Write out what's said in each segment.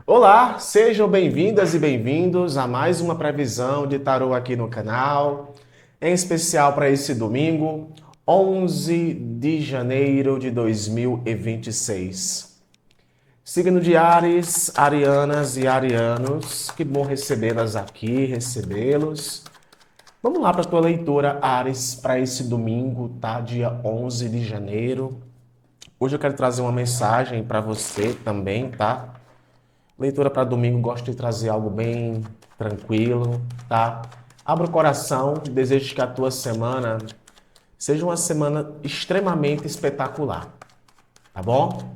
Olá, sejam bem-vindas e bem-vindos a mais uma previsão de tarô aqui no canal, em especial para esse domingo, 11 de janeiro de 2026. Signo de Áries, arianas e arianos, que bom recebê-las aqui, recebê-los. Vamos lá para a tua leitura, Áries, para esse domingo, tá? Dia 11 de janeiro. Hoje eu quero trazer uma mensagem para você também, tá? Leitura para domingo, gosto de trazer algo bem tranquilo, tá? Abra o coração, desejo que a tua semana seja uma semana extremamente espetacular, tá bom?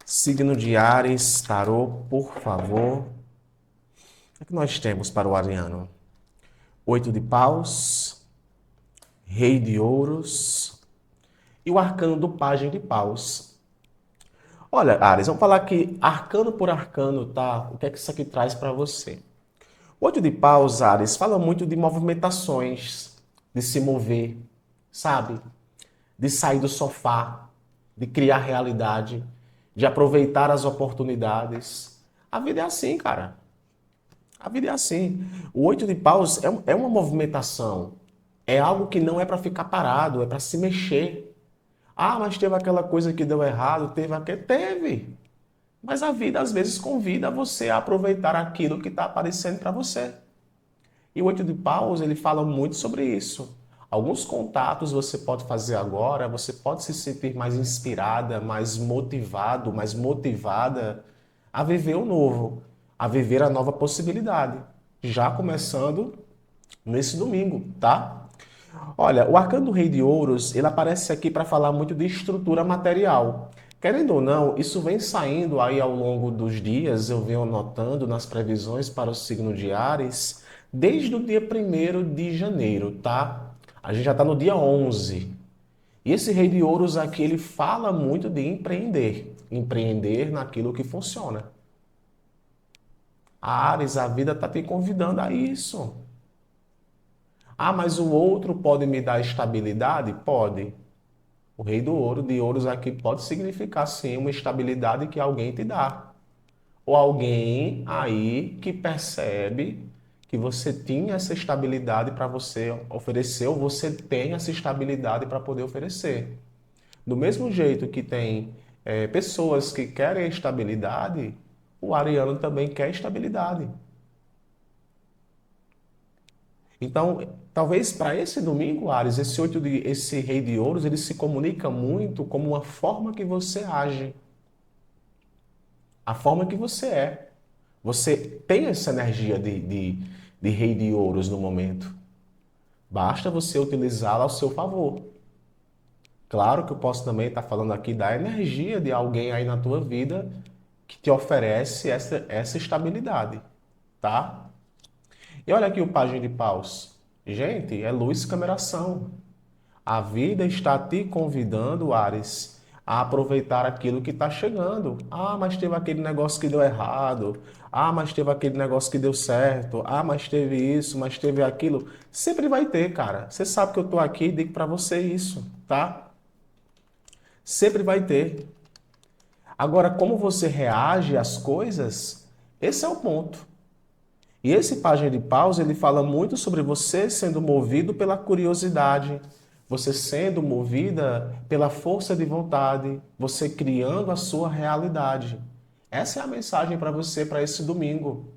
Signo de Áries, tarô, por favor. O que nós temos para o ariano? Oito de paus, rei de ouros e o arcano do pajem de paus. Olha, Ares, vamos falar aqui arcano por arcano, tá? O que é que isso aqui traz para você? O oito de paus, Ares, fala muito de movimentações, de se mover, sabe? De sair do sofá, de criar realidade, de aproveitar as oportunidades. A vida é assim, cara. A vida é assim. O oito de paus é uma movimentação. É algo que não é para ficar parado, é para se mexer. Ah, mas teve aquela coisa que deu errado, teve aquele. Teve. Mas a vida às vezes convida você a aproveitar aquilo que está aparecendo para você. E o oito de paus, ele fala muito sobre isso. Alguns contatos você pode fazer agora, você pode se sentir mais inspirada, mais motivado, mais motivada a viver o novo, a viver a nova possibilidade. Já começando nesse domingo, tá? Olha, o arcano do Rei de Ouros, ele aparece aqui para falar muito de estrutura material. Querendo ou não, isso vem saindo aí ao longo dos dias, eu venho notando nas previsões para o signo de Áries, desde o dia 1º de janeiro, tá? A gente já está no dia 11. E esse Rei de Ouros aqui, ele fala muito de empreender. Empreender naquilo que funciona. Áries, a vida está te convidando a isso. Ah, mas o outro pode me dar estabilidade? Pode. O rei do ouro, de ouros aqui, pode significar sim uma estabilidade que alguém te dá. Ou alguém aí que percebe que você tinha essa estabilidade para você oferecer, ou você tem essa estabilidade para poder oferecer. Do mesmo jeito que tem pessoas que querem estabilidade, o ariano também quer estabilidade. Então, talvez para esse domingo, Ares, esse rei de ouros, ele se comunica muito como uma forma que você age, a forma que você é. Você tem essa energia de rei de ouros no momento. Basta você utilizá-la ao seu favor. Claro que eu posso também estar falando aqui da energia de alguém aí na tua vida que te oferece essa estabilidade, tá? E olha aqui o pajem de paus. Gente, é luz, câmera, ação. A vida está te convidando, Ares, a aproveitar aquilo que está chegando. Ah, mas teve aquele negócio que deu errado. Ah, mas teve aquele negócio que deu certo. Ah, mas teve isso, mas teve aquilo. Sempre vai ter, cara. Você sabe que eu estou aqui e digo para você isso, tá? Sempre vai ter. Agora, como você reage às coisas, esse é o ponto. E esse página de paus, ele fala muito sobre você sendo movido pela curiosidade, você sendo movida pela força de vontade, você criando a sua realidade. Essa é a mensagem para você para esse domingo.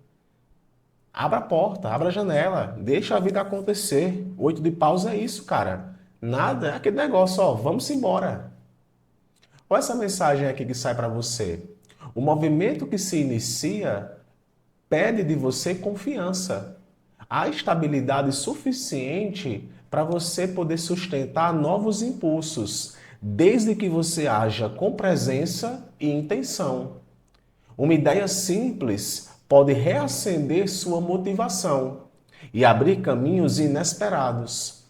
Abra a porta, abra a janela, deixa a vida acontecer. Oito de paus é isso, cara. Nada, é aquele negócio, ó, vamos embora. Olha essa mensagem aqui que sai para você. O movimento que se inicia pede de você confiança. Há estabilidade suficiente para você poder sustentar novos impulsos, desde que você haja com presença e intenção. Uma ideia simples pode reacender sua motivação e abrir caminhos inesperados.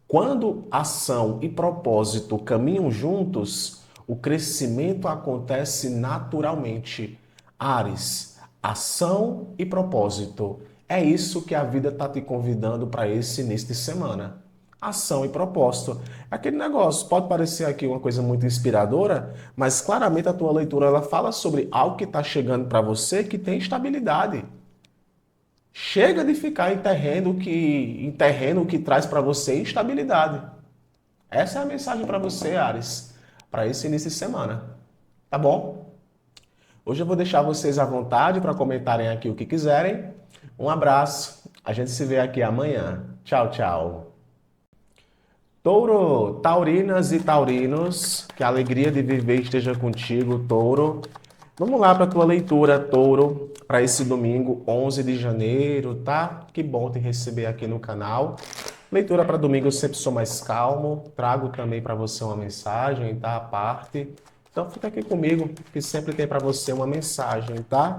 Quando ação e propósito caminham juntos, o crescimento acontece naturalmente. Ares, ação e propósito. É isso que a vida está te convidando para esse início de semana. ação e propósito. Aquele negócio pode parecer aqui uma coisa muito inspiradora, mas claramente a tua leitura ela fala sobre algo que está chegando para você que tem estabilidade. Chega de ficar em terreno que traz para você instabilidade. Essa é a mensagem para você, Ares, para esse início de semana. Tá bom? Hoje eu vou deixar vocês à vontade para comentarem aqui o que quiserem. Um abraço. A gente se vê aqui amanhã. Tchau, tchau. Touro, taurinas e taurinos, que a alegria de viver esteja contigo, Touro. Vamos lá para a tua leitura, Touro, para esse domingo, 11 de janeiro, tá? Que bom te receber aqui no canal. Leitura para domingo eu sempre sou mais calmo, trago também para você uma mensagem, tá? À parte. Então fica aqui comigo, que sempre tem para você uma mensagem, tá?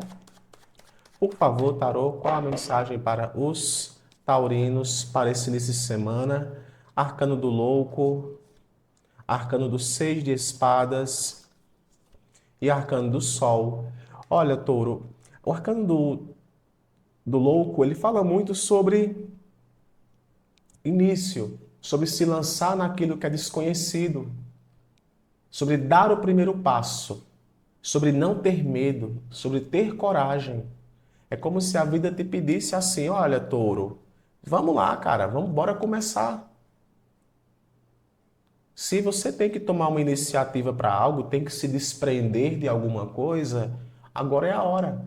Por favor, Tarô, qual a mensagem para os taurinos para esse início de semana? Arcano do Louco, Arcano do Seis de Espadas e Arcano do Sol. Olha, Touro, o Arcano do Louco, ele fala muito sobre início, sobre se lançar naquilo que é desconhecido, sobre dar o primeiro passo, sobre não ter medo, sobre ter coragem. É como se a vida te pedisse assim: olha, Touro, vamos lá, cara, vamos bora começar. Se você tem que tomar uma iniciativa para algo, tem que se desprender de alguma coisa, agora é a hora.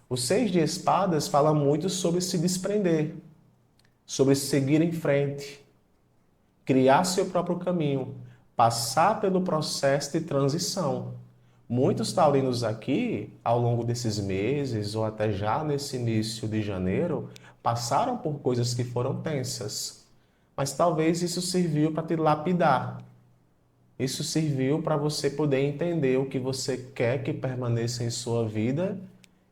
O Seis de Espadas fala muito sobre se desprender, sobre seguir em frente, criar seu próprio caminho, passar pelo processo de transição. Muitos taurinos aqui, ao longo desses meses, ou até já nesse início de janeiro, passaram por coisas que foram tensas. Mas talvez isso serviu para te lapidar. Isso serviu para você poder entender o que você quer que permaneça em sua vida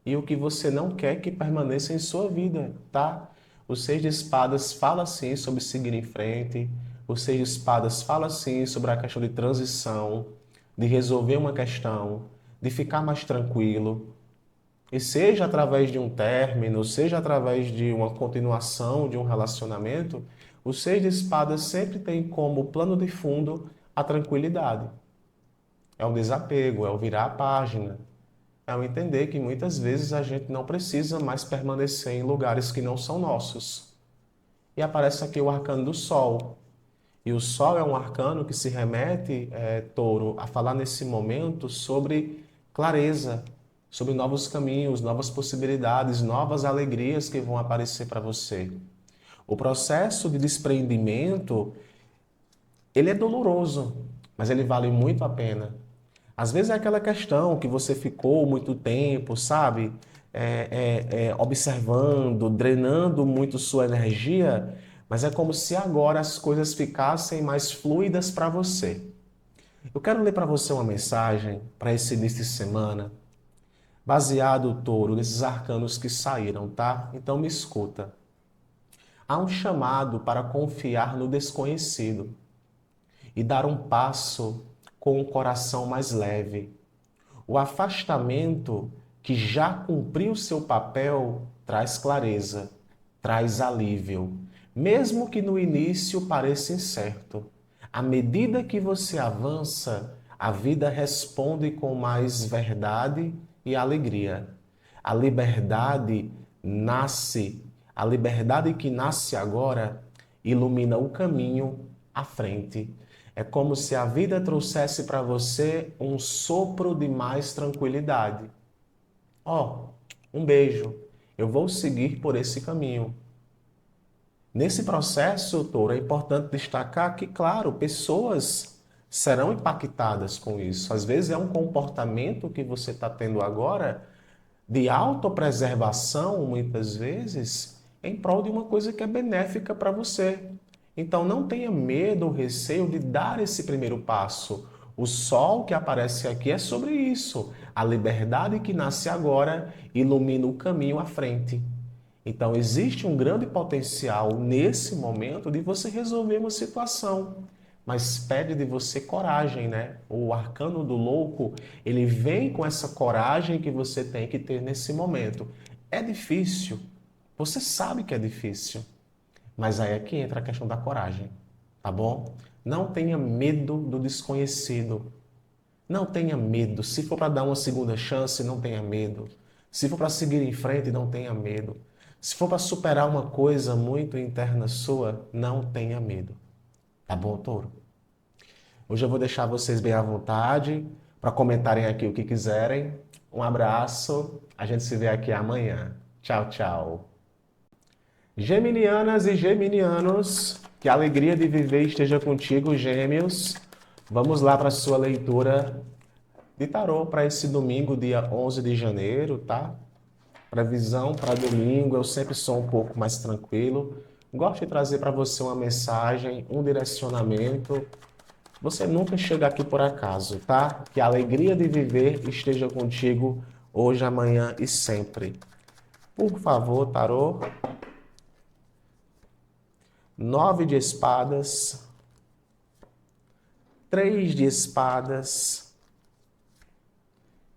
e o que você não quer que permaneça em sua vida, tá? O Seis de Espadas fala sim sobre seguir em frente. O Seis de Espadas fala sim sobre a questão de transição, de resolver uma questão, de ficar mais tranquilo. E seja através de um término, seja através de uma continuação de um relacionamento, o Seis de Espadas sempre tem como plano de fundo a tranquilidade. É o desapego, é o virar a página, é o entender que muitas vezes a gente não precisa mais permanecer em lugares que não são nossos. E aparece aqui o arcano do Sol. E o Sol é um arcano que se remete, Touro, a falar nesse momento sobre clareza, sobre novos caminhos, novas possibilidades, novas alegrias que vão aparecer para você. O processo de desprendimento, ele é doloroso, mas ele vale muito a pena. Às vezes é aquela questão que você ficou muito tempo, sabe? Observando, drenando muito sua energia, mas é como se agora as coisas ficassem mais fluidas para você. Eu quero ler para você uma mensagem para esse início de semana, baseado, Touro, nesses arcanos que saíram, tá? Então me escuta. Há um chamado para confiar no desconhecido e dar um passo com o coração mais leve. O afastamento que já cumpriu seu papel traz clareza, traz alívio, mesmo que no início pareça incerto. À medida que você avança, a vida responde com mais verdade e alegria. A liberdade nasce, a liberdade que nasce agora ilumina o caminho à frente. É como se a vida trouxesse para você um sopro de mais tranquilidade. Ó, um beijo. Eu vou seguir por esse caminho. Nesse processo, Touro, é importante destacar que, claro, pessoas serão impactadas com isso. Às vezes é um comportamento que você está tendo agora de autopreservação, muitas vezes, em prol de uma coisa que é benéfica para você. Então não tenha medo ou receio de dar esse primeiro passo. O sol que aparece aqui é sobre isso. A liberdade que nasce agora ilumina o caminho à frente. Então existe um grande potencial nesse momento de você resolver uma situação, mas pede de você coragem, né? O arcano do louco, ele vem com essa coragem que você tem que ter nesse momento. É difícil, você sabe que é difícil, Mas aí é que entra a questão da coragem, tá bom? Não tenha medo do desconhecido. Não tenha medo. Se for para dar uma segunda chance, não tenha medo. Se for para seguir em frente, não tenha medo. Se for para superar uma coisa muito interna sua, não tenha medo. Tá bom, Touro? Hoje eu vou deixar vocês bem à vontade para comentarem aqui o que quiserem. Um abraço. A gente se vê aqui amanhã. Tchau, tchau. Geminianas e geminianos, que a alegria de viver esteja contigo, gêmeos. Vamos lá para a sua leitura de tarô para esse domingo, dia 11 de janeiro, tá? Previsão para domingo, eu sempre sou um pouco mais tranquilo. Gosto de trazer para você uma mensagem, um direcionamento. Você nunca chega aqui por acaso, tá? Que a alegria de viver esteja contigo hoje, amanhã e sempre. Por favor, tarô. 9 de espadas, 3 de espadas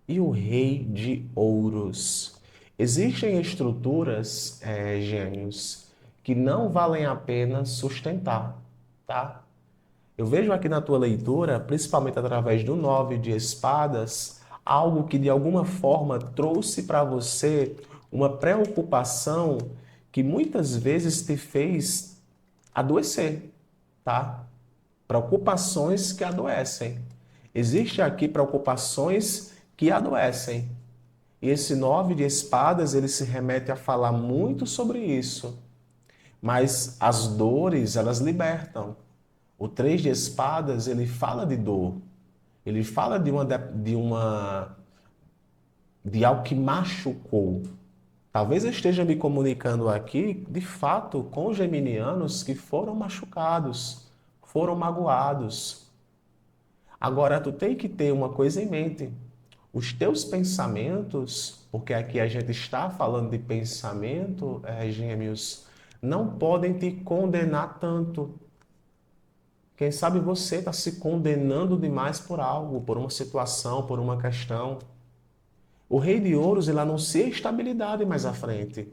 e o rei de ouros. Existem estruturas, gêmeos, que não valem a pena sustentar, tá? Eu vejo aqui na tua leitura, principalmente através do 9 de espadas, algo que de alguma forma trouxe para você uma preocupação que muitas vezes te fez adoecer, tá? Preocupações que adoecem. Existe aqui preocupações que adoecem. E esse 9 de espadas, ele se remete a falar muito sobre isso. Mas as dores, elas libertam. O 3 de espadas, ele fala de dor. Ele fala de algo que machucou. Talvez eu esteja me comunicando aqui, de fato, com geminianos que foram machucados, foram magoados. Agora, tu tem que ter uma coisa em mente. Os teus pensamentos, porque aqui a gente está falando de pensamento, gêmeos, não podem te condenar tanto. Quem sabe você está se condenando demais por algo, por uma situação, por uma questão. O rei de ouros, ele anuncia estabilidade mais à frente.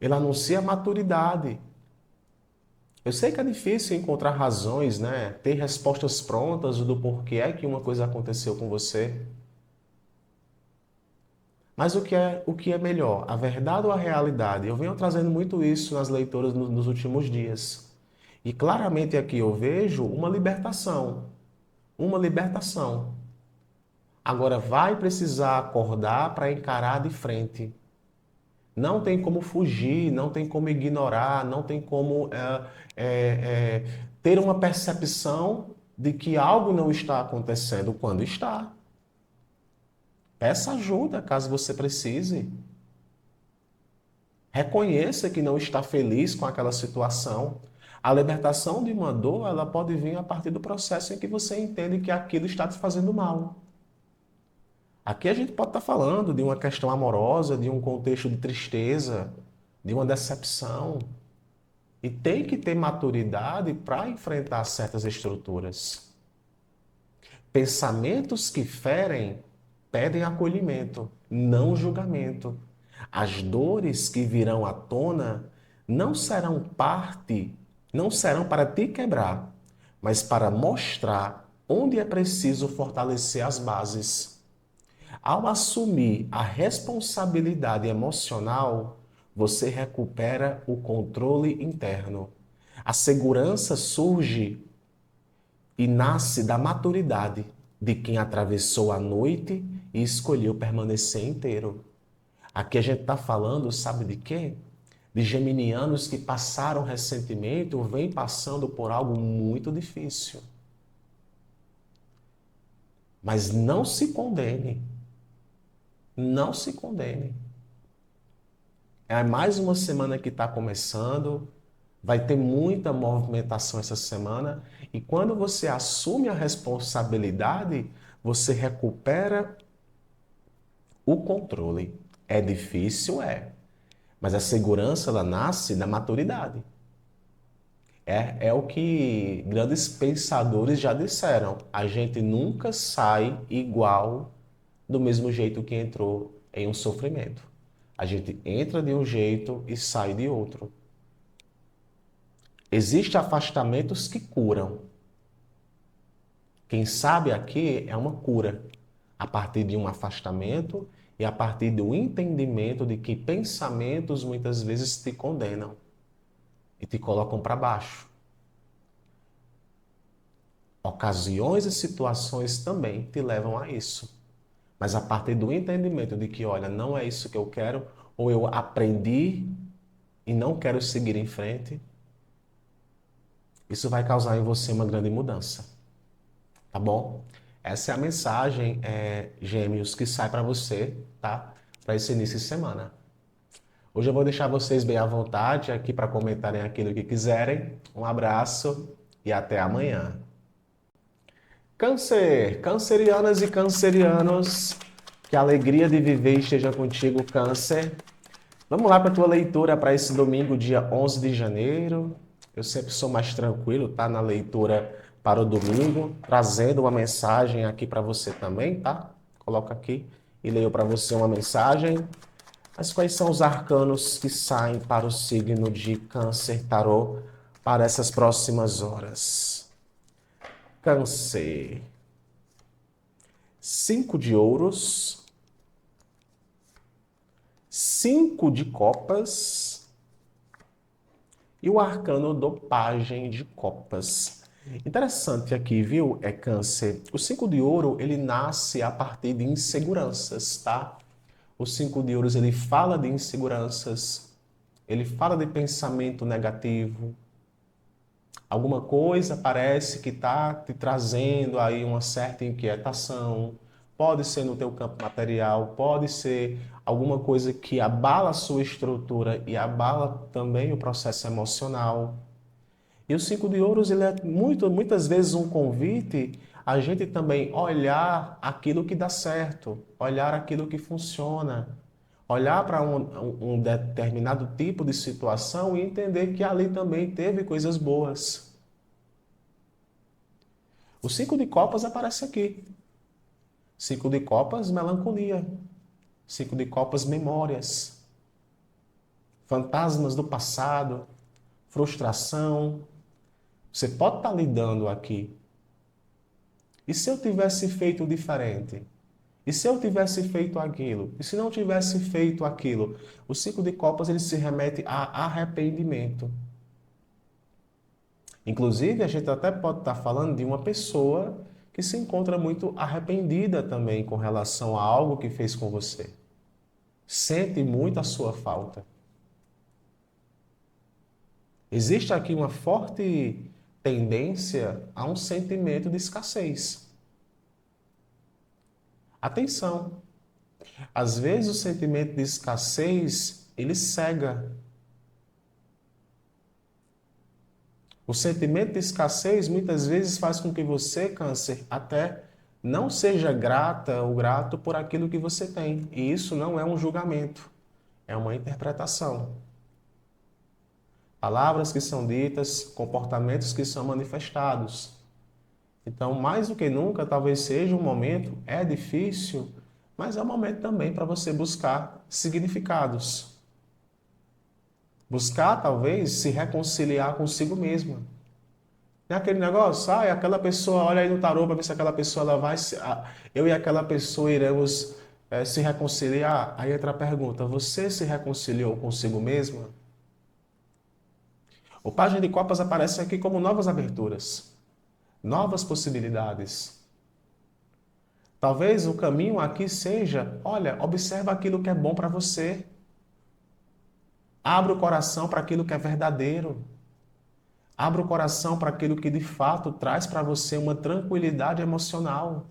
Ele anuncia maturidade. Eu sei que é difícil encontrar razões, né? Ter respostas prontas do porquê é que uma coisa aconteceu com você. Mas o que é melhor, a verdade ou a realidade? Eu venho trazendo muito isso nas leituras nos últimos dias. E claramente aqui eu vejo uma libertação. Uma libertação. Agora vai precisar acordar para encarar de frente. Não tem como fugir, não tem como ignorar, não tem como ter uma percepção de que algo não está acontecendo quando está. Peça ajuda caso você precise. Reconheça que não está feliz com aquela situação. A libertação de uma dor, ela pode vir a partir do processo em que você entende que aquilo está te fazendo mal. Aqui a gente pode estar falando de uma questão amorosa, de um contexto de tristeza, de uma decepção. E tem que ter maturidade para enfrentar certas estruturas. Pensamentos que ferem pedem acolhimento, não julgamento. As dores que virão à tona não serão parte, não serão para te quebrar, mas para mostrar onde é preciso fortalecer as bases. Ao assumir a responsabilidade emocional, você recupera o controle interno. A segurança surge e nasce da maturidade de quem atravessou a noite e escolheu permanecer inteiro. Aqui a gente está falando, sabe de quê? De geminianos que passaram recentemente ou vêm passando por algo muito difícil. Mas não se condene. Não se condene. É mais uma semana que está começando, vai ter muita movimentação essa semana, e quando você assume a responsabilidade, você recupera o controle. É difícil, mas a segurança ela nasce da maturidade. É o que grandes pensadores já disseram. A gente nunca sai igual do mesmo jeito que entrou em um sofrimento. A gente entra de um jeito e sai de outro. Existem afastamentos que curam. Quem sabe aqui é uma cura, a partir de um afastamento e a partir do entendimento de que pensamentos muitas vezes te condenam e te colocam para baixo. Ocasiões e situações também te levam a isso. Mas a partir do entendimento de que, olha, não é isso que eu quero, ou eu aprendi e não quero seguir em frente, isso vai causar em você uma grande mudança. Tá bom? Essa é a mensagem, Gêmeos, que sai para você, tá? Para esse início de semana. Hoje eu vou deixar vocês bem à vontade aqui para comentarem aquilo que quiserem. Um abraço e até amanhã. Câncer, cancerianas e cancerianos, que a alegria de viver esteja contigo, Câncer. Vamos lá para a tua leitura para esse domingo, dia 11 de janeiro. Eu sempre sou mais tranquilo, tá? Na leitura para o domingo, trazendo uma mensagem aqui para você também, tá? Coloco aqui e leio para você uma mensagem. Mas quais são os arcanos que saem para o signo de Câncer Tarô para essas próximas horas? Câncer. 5 de ouros, 5 de copas e o arcano do pajem de copas. Interessante aqui, viu, Câncer? O 5 de ouro, ele nasce a partir de inseguranças, tá? O 5 de ouros, ele fala de inseguranças, ele fala de pensamento negativo. Alguma coisa parece que está te trazendo aí uma certa inquietação. Pode ser no teu campo material, pode ser alguma coisa que abala a sua estrutura e abala também o processo emocional. E o 5 de ouros, ele é muitas vezes um convite a gente também olhar aquilo que dá certo, olhar aquilo que funciona, olhar para um determinado tipo de situação e entender que ali também teve coisas boas. O 5 de copas aparece aqui. 5 de copas, melancolia. 5 de copas, memórias. Fantasmas do passado, frustração. Você pode estar lidando aqui. E se eu tivesse feito diferente? E se eu tivesse feito aquilo? E se não tivesse feito aquilo? O 5 de copas, ele se remete a arrependimento. Inclusive, a gente até pode estar falando de uma pessoa que se encontra muito arrependida também com relação a algo que fez com você. Sente muito a sua falta. Existe aqui uma forte tendência a um sentimento de escassez. Atenção! Às vezes o sentimento de escassez, ele cega. O sentimento de escassez muitas vezes faz com que você, Câncer, até não seja grata ou grato por aquilo que você tem. E isso não é um julgamento, é uma interpretação. Palavras que são ditas, comportamentos que são manifestados. Então, mais do que nunca, talvez seja um momento, é difícil, mas é um momento também para você buscar significados. Buscar, talvez, se reconciliar consigo mesma. Não é aquele negócio, aquela pessoa, olha aí no tarô para ver se aquela pessoa ela vai, eu e aquela pessoa iremos se reconciliar. Aí entra a pergunta, você se reconciliou consigo mesma? O Pajem de Copas aparece aqui como novas aberturas, novas possibilidades. Talvez o caminho aqui seja, olha, observa aquilo que é bom para você. Abra o coração para aquilo que é verdadeiro. Abra o coração para aquilo que de fato traz para você uma tranquilidade emocional.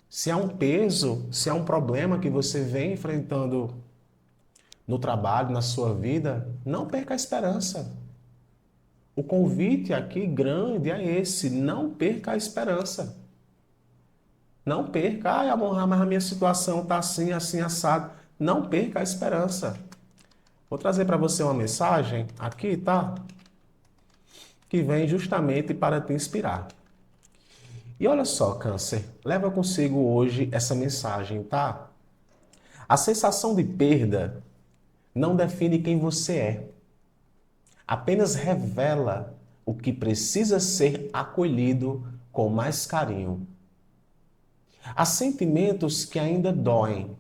Se há um peso, se há um problema que você vem enfrentando no trabalho, na sua vida, não perca a esperança. O convite aqui grande é esse, não perca a esperança. Não perca, amor, mas a minha situação está assim, assim, assado. Não perca a esperança. Vou trazer para você uma mensagem aqui, tá? Que vem justamente para te inspirar. E olha só, Câncer, leva consigo hoje essa mensagem, tá? A sensação de perda não define quem você é. apenas revela o que precisa ser acolhido com mais carinho. Há sentimentos que ainda doem,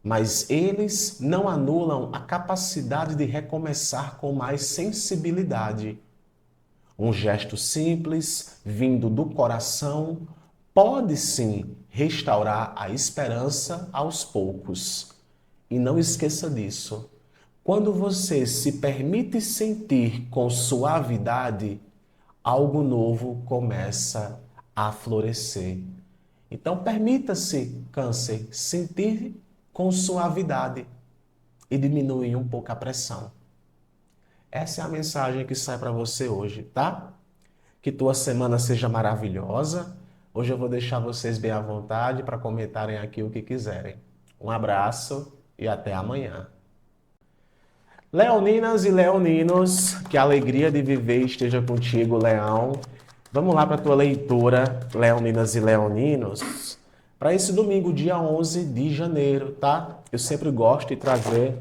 mas eles não anulam a capacidade de recomeçar com mais sensibilidade. Um gesto simples, vindo do coração, pode sim restaurar a esperança aos poucos. E não esqueça disso. Quando você se permite sentir com suavidade, algo novo começa a florescer. Então, permita-se, Câncer, sentir com suavidade e diminuir um pouco a pressão. Essa é a mensagem que sai para você hoje, tá? Que tua semana seja maravilhosa. Hoje eu vou deixar vocês bem à vontade para comentarem aqui o que quiserem. Um abraço e até amanhã. Leoninas e leoninos, que a alegria de viver esteja contigo, Leão. Vamos lá para a tua leitura, Leoninas e leoninos, para esse domingo, dia 11 de janeiro, tá? Eu sempre gosto de trazer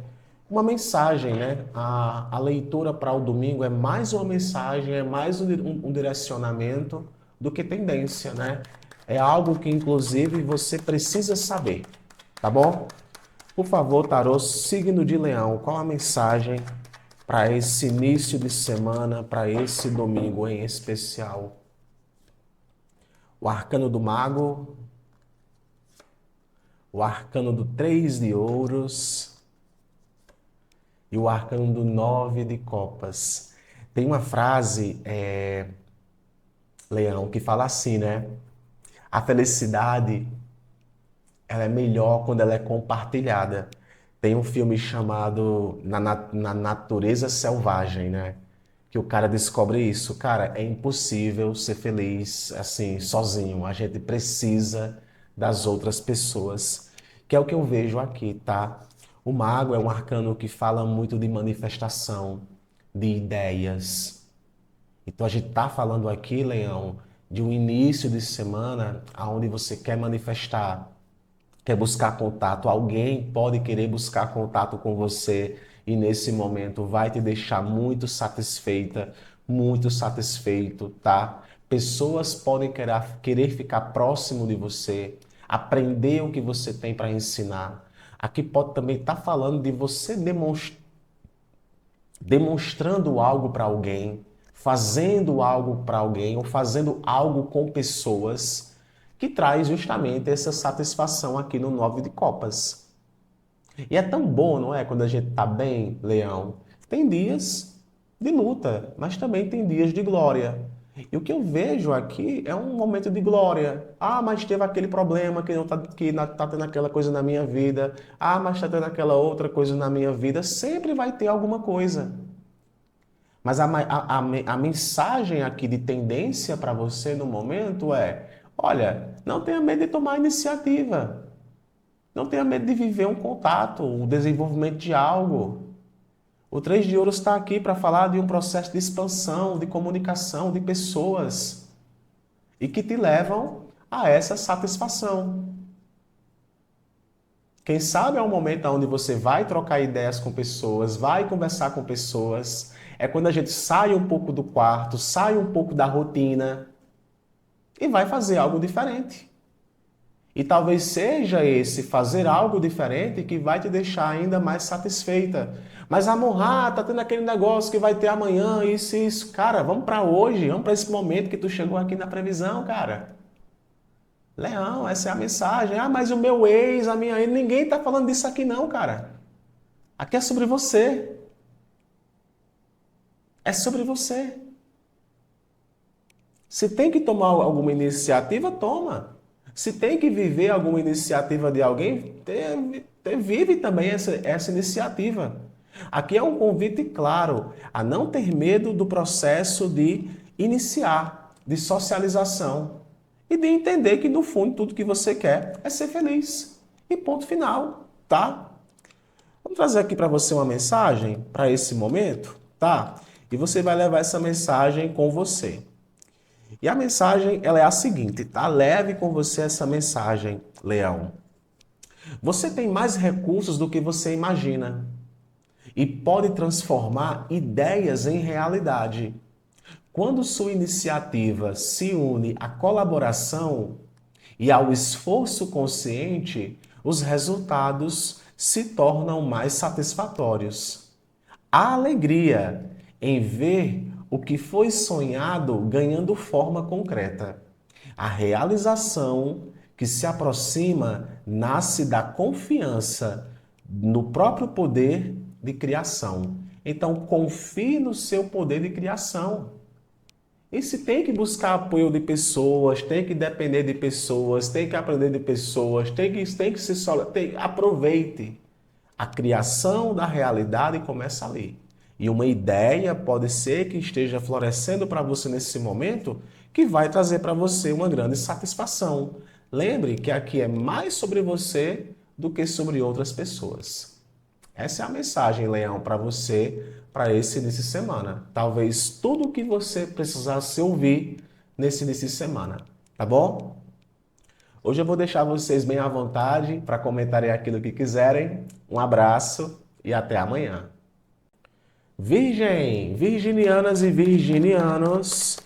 uma mensagem, né? A leitura para o domingo é mais uma mensagem, é mais um direcionamento do que tendência, né? É algo que, inclusive, você precisa saber, tá bom? Por favor, tarô, signo de Leão, qual a mensagem para esse início de semana, para esse domingo em especial? O arcano do mago, o arcano do 3 de ouros e o arcano do 9 de copas. Tem uma frase, Leão, que fala assim, né? A felicidade, ela é melhor quando ela é compartilhada. Tem um filme chamado Na Natureza Selvagem, né? Que o cara descobre isso. Cara, é impossível ser feliz assim, sozinho. A gente precisa das outras pessoas. Que é o que eu vejo aqui, tá? O mago é um arcano que fala muito de manifestação, de ideias. Então a gente está falando aqui, Leão, de um início de semana onde você quer manifestar, quer buscar contato. Alguém pode querer buscar contato com você e nesse momento vai te deixar muito satisfeita, muito satisfeito, tá? Pessoas podem querer ficar próximo de você, aprender o que você tem para ensinar. Aqui pode também estar falando de você demonstrando algo para alguém, fazendo algo para alguém ou fazendo algo com pessoas que traz justamente essa satisfação aqui no 9 de copas. E é tão bom, não é? Quando a gente tá bem, Leão. Tem dias de luta, mas também tem dias de glória. E o que eu vejo aqui é um momento de glória. Ah, mas teve aquele problema que não tá tendo aquela coisa na minha vida. Ah, mas está tendo aquela outra coisa na minha vida. Sempre vai ter alguma coisa. Mas a mensagem aqui de tendência para você no momento é: olha, não tenha medo de tomar iniciativa. Não tenha medo de viver um contato, o desenvolvimento de algo. O 3 de Ouros está aqui para falar de um processo de expansão, de comunicação, de pessoas e que te levam a essa satisfação. Quem sabe é um momento onde você vai trocar ideias com pessoas, vai conversar com pessoas. É quando a gente sai um pouco do quarto, sai um pouco da rotina e vai fazer algo diferente. E talvez seja esse fazer algo diferente que vai te deixar ainda mais satisfeita. Mas amor, tá tendo aquele negócio que vai ter amanhã, isso e isso. Cara, vamos para hoje, vamos para esse momento que tu chegou aqui na previsão, cara. Leão, essa é a mensagem. Ah, mas o meu ex, a minha ex, ninguém tá falando disso aqui não, cara. Aqui é sobre você. É sobre você. Se tem que tomar alguma iniciativa, toma. Se tem que viver alguma iniciativa de alguém, vive também essa iniciativa. Aqui é um convite claro a não ter medo do processo de iniciar, de socialização e de entender que no fundo tudo que você quer é ser feliz. E ponto final, tá? Vamos trazer aqui para você uma mensagem para esse momento, tá? E você vai levar essa mensagem com você. E a mensagem, ela é a seguinte, tá? Leve com você essa mensagem, Leão. Você tem mais recursos do que você imagina. e pode transformar ideias em realidade. Quando sua iniciativa se une à colaboração e ao esforço consciente, os resultados se tornam mais satisfatórios. A alegria em ver o que foi sonhado ganhando forma concreta. A realização que se aproxima nasce da confiança no próprio poder de criação. Então, confie no seu poder de criação. E se tem que buscar apoio de pessoas, tem que depender de pessoas, tem que aprender de pessoas, tem que se aproveite. A criação da realidade começa ali. E uma ideia pode ser que esteja florescendo para você nesse momento, que vai trazer para você uma grande satisfação. Lembre que aqui é mais sobre você do que sobre outras pessoas. Essa é a mensagem, Leão, para você, para esse início de semana. Talvez tudo o que você precisasse ouvir nesse início de semana, tá bom? Hoje eu vou deixar vocês bem à vontade para comentarem aquilo que quiserem. Um abraço e até amanhã. Virgem, virginianas e virginianos,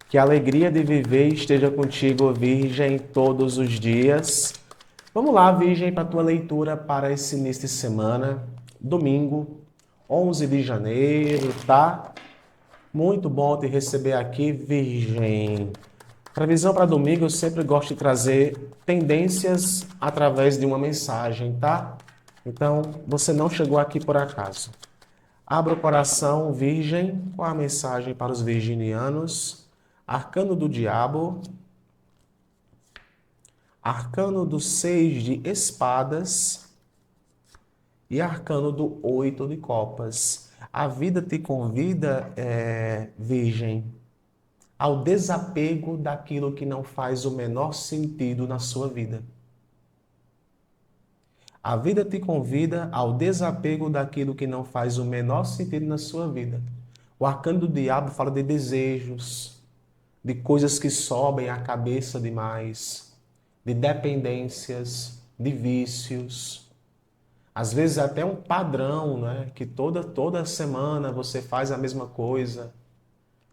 que a alegria de viver esteja contigo, Virgem, todos os dias. Vamos lá, Virgem, para a tua leitura para esse início de semana, domingo, 11 de janeiro, tá? Muito bom te receber aqui, Virgem. Previsão para domingo, eu sempre gosto de trazer tendências através de uma mensagem, tá? Então, você não chegou aqui por acaso. Abra o coração, Virgem, com a mensagem para os virginianos. Arcano do Diabo. Arcano do 6 de Espadas e arcano do 8 de Copas. A vida te convida, Virgem, ao desapego daquilo que não faz o menor sentido na sua vida. A vida te convida ao desapego daquilo que não faz o menor sentido na sua vida. O arcano do diabo fala de desejos, de coisas que sobem à cabeça demais, de dependências, de vícios. Às vezes até um padrão, né? Que toda semana você faz a mesma coisa.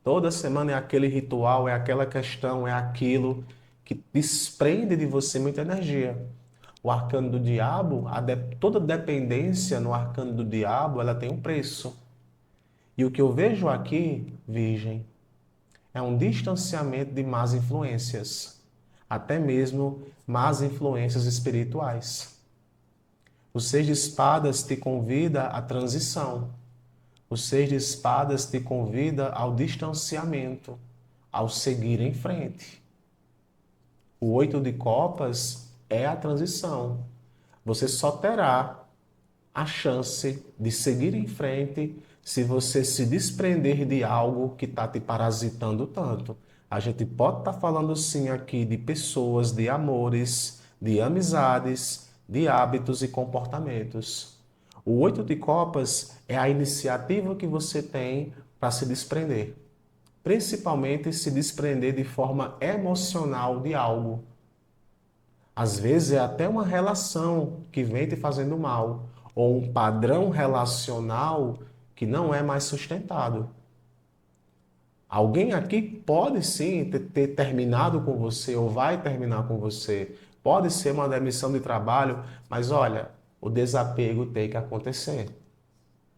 Toda semana é aquele ritual, é aquela questão, é aquilo que desprende de você muita energia. O arcano do diabo, toda dependência no arcano do diabo, ela tem um preço. E o que eu vejo aqui, Virgem, é um distanciamento de más influências, até mesmo más influências espirituais. O 6 de espadas te convida à transição. O 6 de espadas te convida ao distanciamento, ao seguir em frente. O 8 de copas é a transição. Você só terá a chance de seguir em frente se você se desprender de algo que está te parasitando tanto. A gente pode estar falando sim aqui de pessoas, de amores, de amizades, de hábitos e comportamentos. O 8 de copas é a iniciativa que você tem para se desprender. Principalmente se desprender de forma emocional de algo. Às vezes é até uma relação que vem te fazendo mal, ou um padrão relacional que não é mais sustentado. Alguém aqui pode sim ter terminado com você ou vai terminar com você. Pode ser uma demissão de trabalho, mas olha, o desapego tem que acontecer.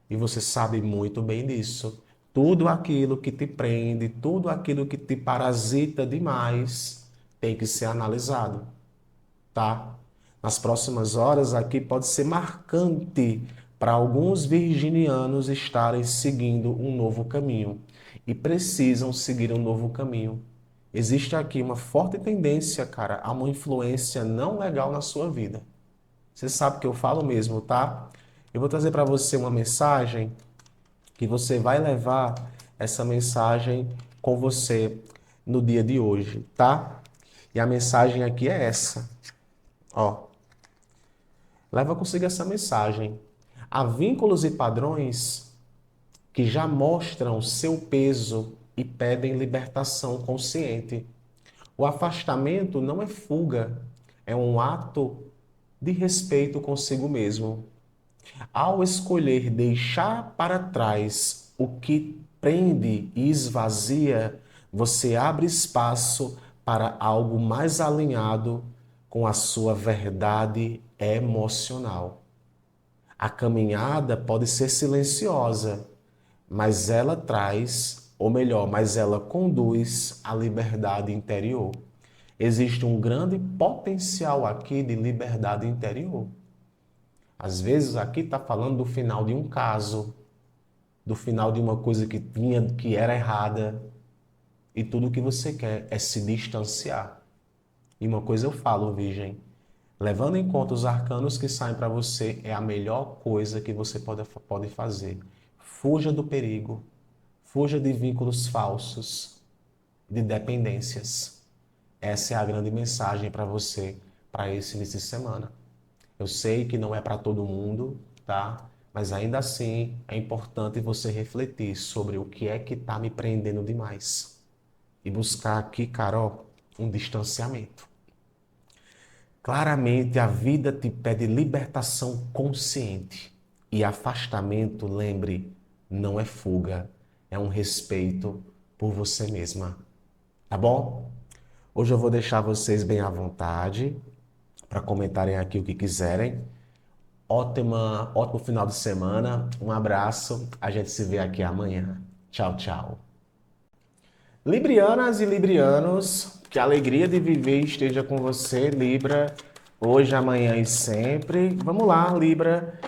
E você sabe muito bem disso. Tudo aquilo que te prende, tudo aquilo que te parasita demais, tem que ser analisado, tá? Nas próximas horas aqui pode ser marcante para alguns virginianos estarem seguindo um novo caminho e precisam seguir um novo caminho. Existe aqui uma forte tendência, cara, a uma influência não legal na sua vida. Você sabe que eu falo mesmo, tá? Eu vou trazer para você uma mensagem que você vai levar essa mensagem com você no dia de hoje, tá? E a mensagem aqui é essa. Ó, leva consigo essa mensagem. Há vínculos e padrões que já mostram seu peso e pedem libertação consciente. O afastamento não é fuga, é um ato de respeito consigo mesmo. Ao escolher deixar para trás o que prende e esvazia, você abre espaço para algo mais alinhado com a sua verdade emocional. A caminhada pode ser silenciosa, mas ela traz, ou melhor, mas ela conduz à liberdade interior. Existe um grande potencial aqui de liberdade interior. Às vezes aqui está falando do final de um caso, do final de uma coisa que era errada, e tudo o que você quer é se distanciar. E uma coisa eu falo, Virgem, levando em conta os arcanos que saem para você, é a melhor coisa que você pode fazer. Fuja do perigo, fuja de vínculos falsos, de dependências. Essa é a grande mensagem para você, para esse início de semana. Eu sei que não é para todo mundo, tá? Mas ainda assim é importante você refletir sobre o que é que está me prendendo demais. E buscar aqui, Carol, um distanciamento. Claramente a vida te pede libertação consciente. E afastamento, lembre, não é fuga, é um respeito por você mesma. Tá bom? Hoje eu vou deixar vocês bem à vontade para comentarem aqui o que quiserem. Ótimo final de semana. Um abraço. A gente se vê aqui amanhã. Tchau, tchau. Librianas e librianos, que a alegria de viver esteja com você, Libra, hoje, amanhã e sempre. Vamos lá, Libra,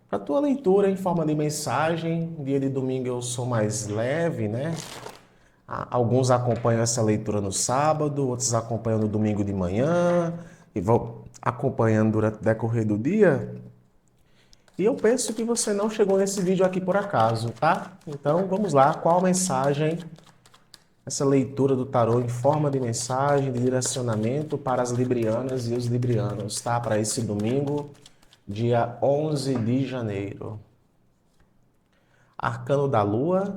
para a tua leitura em forma de mensagem. Dia de domingo eu sou mais leve, né? Alguns acompanham essa leitura no sábado, outros acompanham no domingo de manhã e vão acompanhando durante o decorrer do dia. E eu penso que você não chegou nesse vídeo aqui por acaso, tá? Então vamos lá, qual mensagem, essa leitura do tarô em forma de mensagem, de direcionamento para as librianas e os librianos, tá? Para esse domingo, dia 11 de janeiro. Arcano da Lua,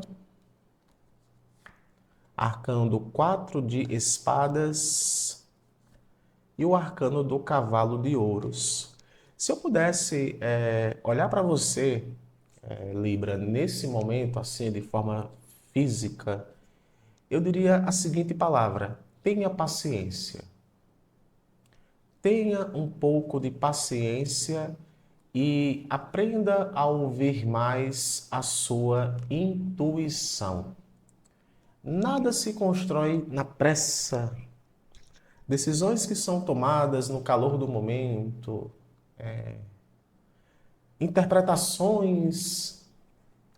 arcano do 4 de espadas e o arcano do cavalo de ouros. Se eu pudesse olhar para você, Libra, nesse momento, assim, de forma física, eu diria a seguinte palavra: tenha paciência. Tenha um pouco de paciência e aprenda a ouvir mais a sua intuição. Nada se constrói na pressa. Decisões que são tomadas no calor do momento, interpretações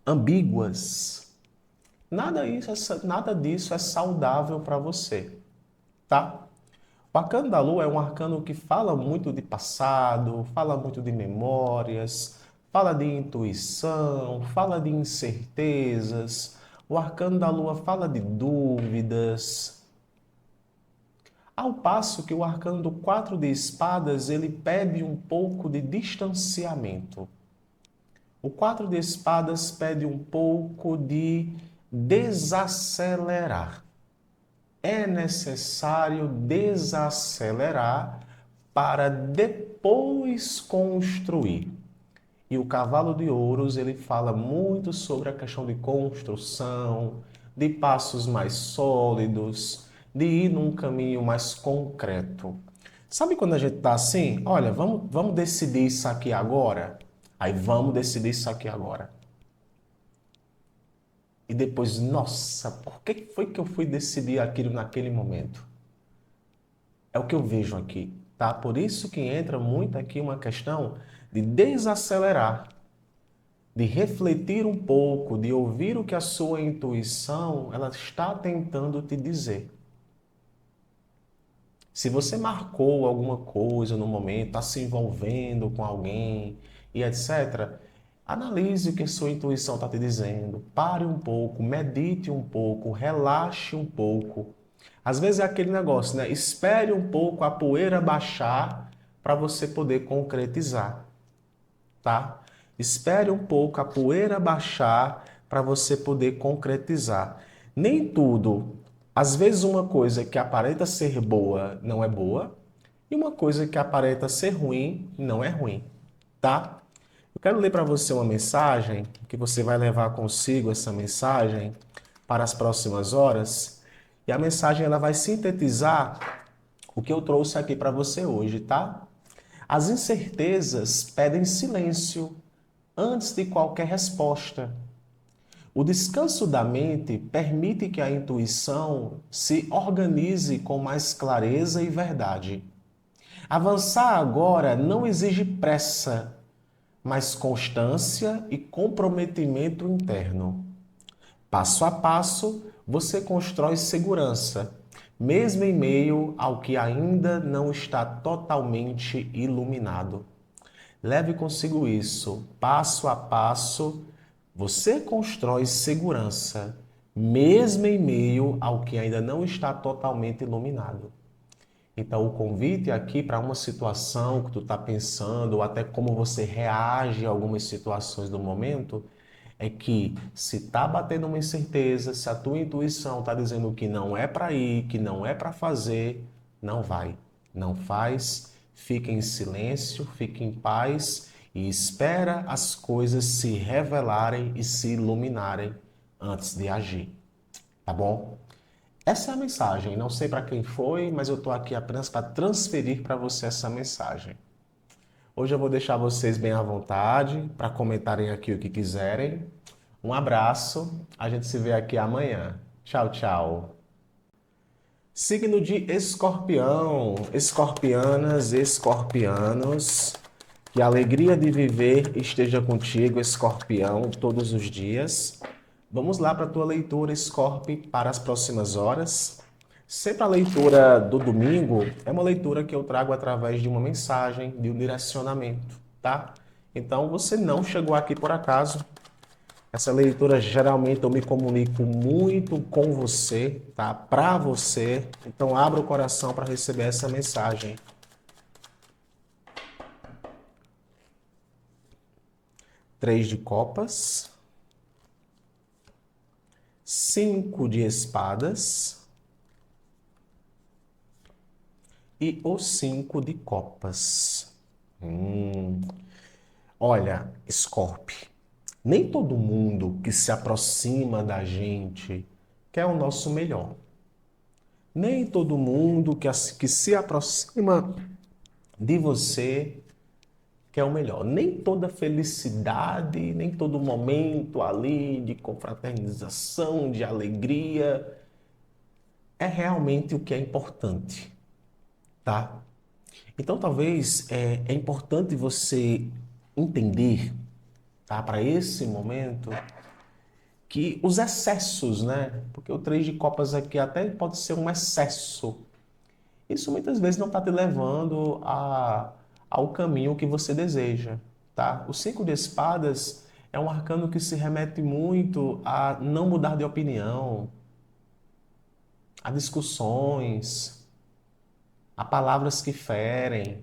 ambíguas, nada disso é saudável para você, tá? O arcano da lua é um arcano que fala muito de passado, fala muito de memórias, fala de intuição, fala de incertezas. O arcano da lua fala de dúvidas. Ao passo que o arcano do 4 de espadas, ele pede um pouco de distanciamento. O 4 de espadas pede um pouco de desacelerar. É necessário desacelerar para depois construir. E o cavalo de ouros, ele fala muito sobre a questão de construção, de passos mais sólidos, de ir num caminho mais concreto. Sabe quando a gente tá assim? Olha, vamos decidir isso aqui agora? Aí vamos decidir isso aqui agora. E depois, nossa, por que foi que eu fui decidir aquilo naquele momento? É o que eu vejo aqui, tá? Por isso que entra muito aqui uma questão de desacelerar, de refletir um pouco, de ouvir o que a sua intuição ela está tentando te dizer. Se você marcou alguma coisa no momento, está se envolvendo com alguém e etc., analise o que a sua intuição está te dizendo. Pare um pouco, medite um pouco, relaxe um pouco. Às vezes é aquele negócio, né? Espere um pouco a poeira baixar para você poder concretizar, tá? Espere um pouco a poeira baixar para você poder concretizar. Nem tudo. Às vezes uma coisa que aparenta ser boa não é boa, e uma coisa que aparenta ser ruim não é ruim, tá? Quero ler para você uma mensagem, que você vai levar consigo essa mensagem para as próximas horas. E a mensagem ela vai sintetizar o que eu trouxe aqui para você hoje, tá? As incertezas pedem silêncio antes de qualquer resposta. O descanso da mente permite que a intuição se organize com mais clareza e verdade. Avançar agora não exige pressa, mas constância e comprometimento interno. Passo a passo, você constrói segurança, mesmo em meio ao que ainda não está totalmente iluminado. Leve consigo isso, passo a passo, você constrói segurança, mesmo em meio ao que ainda não está totalmente iluminado. Então, o convite aqui para uma situação que tu está pensando, ou até como você reage a algumas situações do momento, é que se está batendo uma incerteza, se a tua intuição está dizendo que não é para ir, que não é para fazer, não vai, não faz, fica em silêncio, fica em paz e espera as coisas se revelarem e se iluminarem antes de agir, tá bom? Essa é a mensagem. Não sei para quem foi, mas eu estou aqui apenas para transferir para você essa mensagem. Hoje eu vou deixar vocês bem à vontade para comentarem aqui o que quiserem. Um abraço, a gente se vê aqui amanhã. Tchau, tchau. Signo de Escorpião, escorpianas, escorpianos. Que a alegria de viver esteja contigo, Escorpião, todos os dias. Vamos lá para a tua leitura, Escorpio, para as próximas horas. Sempre a leitura do domingo é uma leitura que eu trago através de uma mensagem, de um direcionamento, tá? Então você não chegou aqui por acaso. Essa leitura geralmente eu me comunico muito com você, tá? Para você. Então abra o coração para receber essa mensagem. Três de copas. 5 de espadas e o 5 de copas. Olha, Scorpio, nem todo mundo que se aproxima da gente quer o nosso melhor. Nem todo mundo que se aproxima de você quer o melhor. Nem toda felicidade, nem todo momento ali de confraternização, de alegria, é realmente o que é importante, tá? Então, talvez é importante você entender, tá, para esse momento, que os excessos, né? Porque o três de copas aqui até pode ser um excesso. Isso muitas vezes não está te levando ao caminho que você deseja, tá? O cinco de espadas é um arcano que se remete muito a não mudar de opinião, a discussões, a palavras que ferem,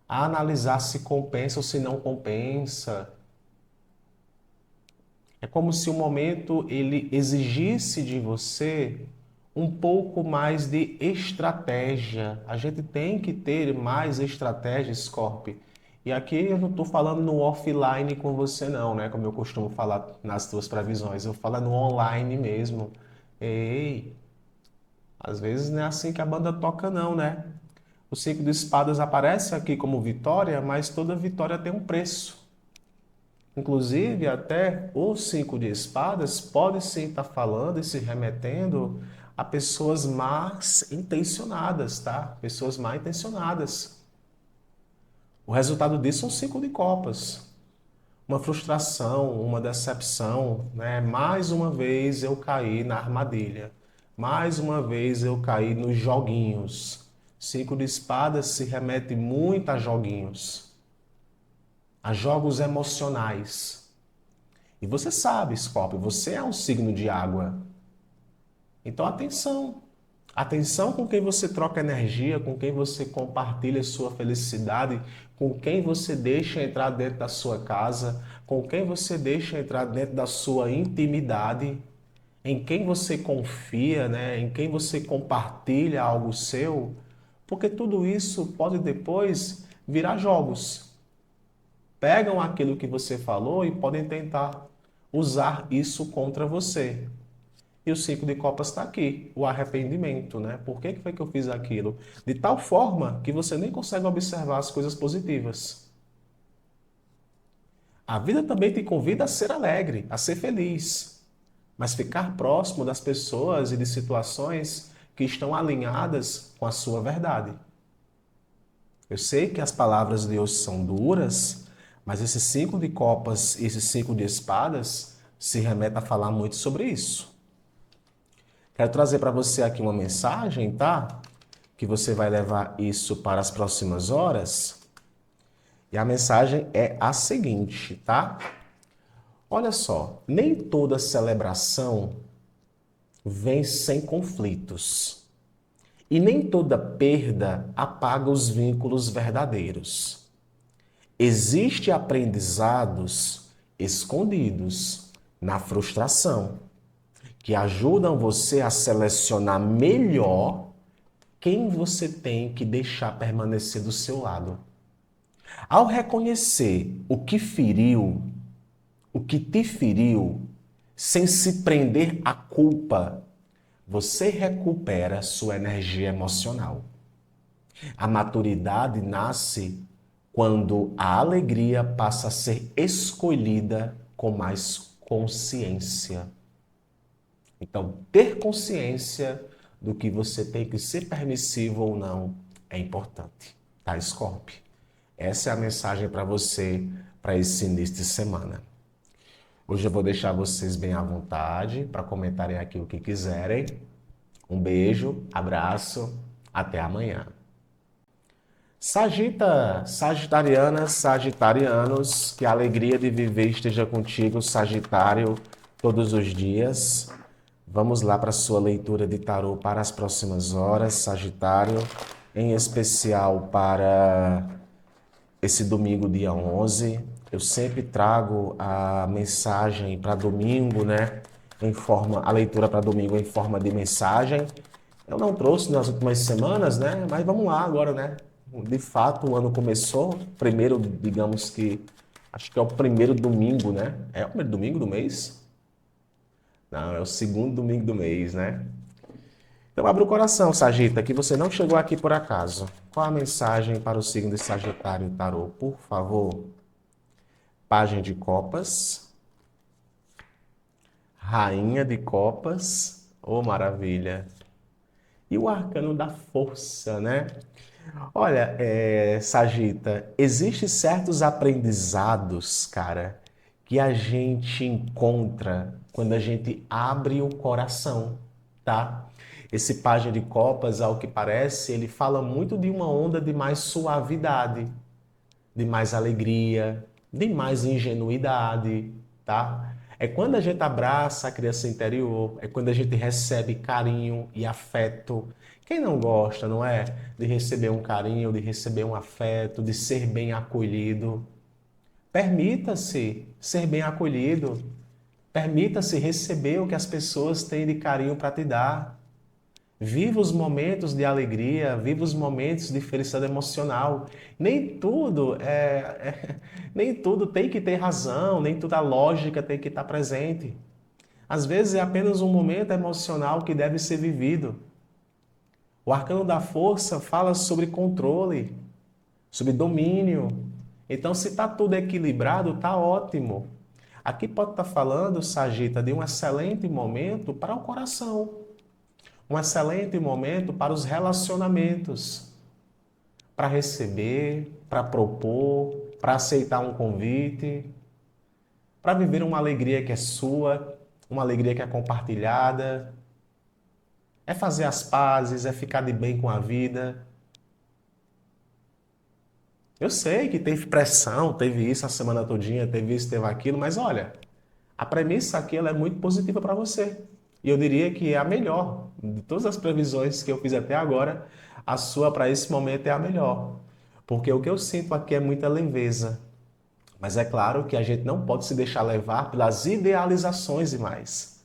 a analisar se compensa ou se não compensa. É como se o momento ele exigisse de você um pouco mais de estratégia. A gente tem que ter mais estratégia, Scorpio. E aqui eu não estou falando no offline com você não, né? Como eu costumo falar nas tuas previsões. Eu falo no online mesmo. Ei, às vezes não é assim que a banda toca não, né? O cinco de espadas aparece aqui como vitória, mas toda vitória tem um preço. Inclusive, até o cinco de espadas pode sim estar falando e se remetendo a pessoas más intencionadas, tá? Pessoas mal intencionadas. O resultado disso é um cinco de copas. Uma frustração, uma decepção, né? Mais uma vez eu caí na armadilha. Mais uma vez eu caí nos joguinhos. Cinco de espadas se remete muito a joguinhos, a jogos emocionais. E você sabe, Scorpio, você é um signo de água. Então, atenção. Atenção com quem você troca energia, com quem você compartilha sua felicidade, com quem você deixa entrar dentro da sua casa, com quem você deixa entrar dentro da sua intimidade, em quem você confia, né? Em quem você compartilha algo seu, porque tudo isso pode depois virar jogos. Pegam aquilo que você falou e podem tentar usar isso contra você. E o 5 de copas está aqui, o arrependimento, né? Por que foi que eu fiz aquilo? De tal forma que você nem consegue observar as coisas positivas. A vida também te convida a ser alegre, a ser feliz, mas ficar próximo das pessoas e de situações que estão alinhadas com a sua verdade. Eu sei que as palavras de Deus são duras, mas esse 5 de copas e esse 5 de espadas se remete a falar muito sobre isso. Quero trazer para você aqui uma mensagem, tá? Que você vai levar isso para as próximas horas. E a mensagem é a seguinte, tá? Olha só, nem toda celebração vem sem conflitos. E nem toda perda apaga os vínculos verdadeiros. Existem aprendizados escondidos na frustração, que ajudam você a selecionar melhor quem você tem que deixar permanecer do seu lado. Ao reconhecer o que feriu, o que te feriu, sem se prender à culpa, você recupera sua energia emocional. A maturidade nasce quando a alegria passa a ser escolhida com mais consciência. Então, ter consciência do que você tem que ser permissivo ou não é importante, tá, Scorpio? Essa é a mensagem para você para esse início de semana. Hoje eu vou deixar vocês bem à vontade para comentarem aqui o que quiserem. Um beijo, abraço, até amanhã. Sagitarianas, sagitarianos, que a alegria de viver esteja contigo, Sagitário, todos os dias. Vamos lá para a sua leitura de tarô para as próximas horas, Sagitário, em especial para esse domingo, dia 11. Eu sempre trago a mensagem para domingo, né? A leitura para domingo em forma de mensagem. Eu não trouxe nas últimas semanas, né? Mas vamos lá agora, né? De fato, o ano começou. Primeiro, digamos que, acho que é o primeiro domingo, né? É o primeiro domingo do mês? Não, é o segundo domingo do mês, né? Então, abra o coração, Sagita, que você não chegou aqui por acaso. Qual a mensagem para o signo de Sagitário, Tarô? Por favor. Pajem de copas. Rainha de copas. Oh, maravilha. E o arcano da força, né? Olha, Sagita, existem certos aprendizados, cara, que a gente encontra quando a gente abre o coração, tá? Esse pajem de copas, ao que parece, ele fala muito de uma onda de mais suavidade, de mais alegria, de mais ingenuidade, tá? É quando a gente abraça a criança interior, é quando a gente recebe carinho e afeto. Quem não gosta, não é? De receber um carinho, de receber um afeto, de ser bem acolhido. Permita-se ser bem acolhido. Permita-se receber o que as pessoas têm de carinho para te dar. Viva os momentos de alegria, viva os momentos de felicidade emocional. Nem tudo nem tudo tem que ter razão, nem toda a lógica tem que estar presente. Às vezes é apenas um momento emocional que deve ser vivido. O arcano da força fala sobre controle, sobre domínio. Então, se está tudo equilibrado, está ótimo. Aqui pode estar falando, Sagita, de um excelente momento para o coração. Um excelente momento para os relacionamentos, para receber, para propor, para aceitar um convite, para viver uma alegria que é sua, uma alegria que é compartilhada. É fazer as pazes, é ficar de bem com a vida. Eu sei que teve pressão, teve isso a semana todinha, teve isso, teve aquilo, mas olha, a premissa aqui ela é muito positiva para você. E eu diria que é a melhor. De todas as previsões que eu fiz até agora, a sua para esse momento é a melhor. Porque o que eu sinto aqui é muita leveza. Mas é claro que a gente não pode se deixar levar pelas idealizações demais.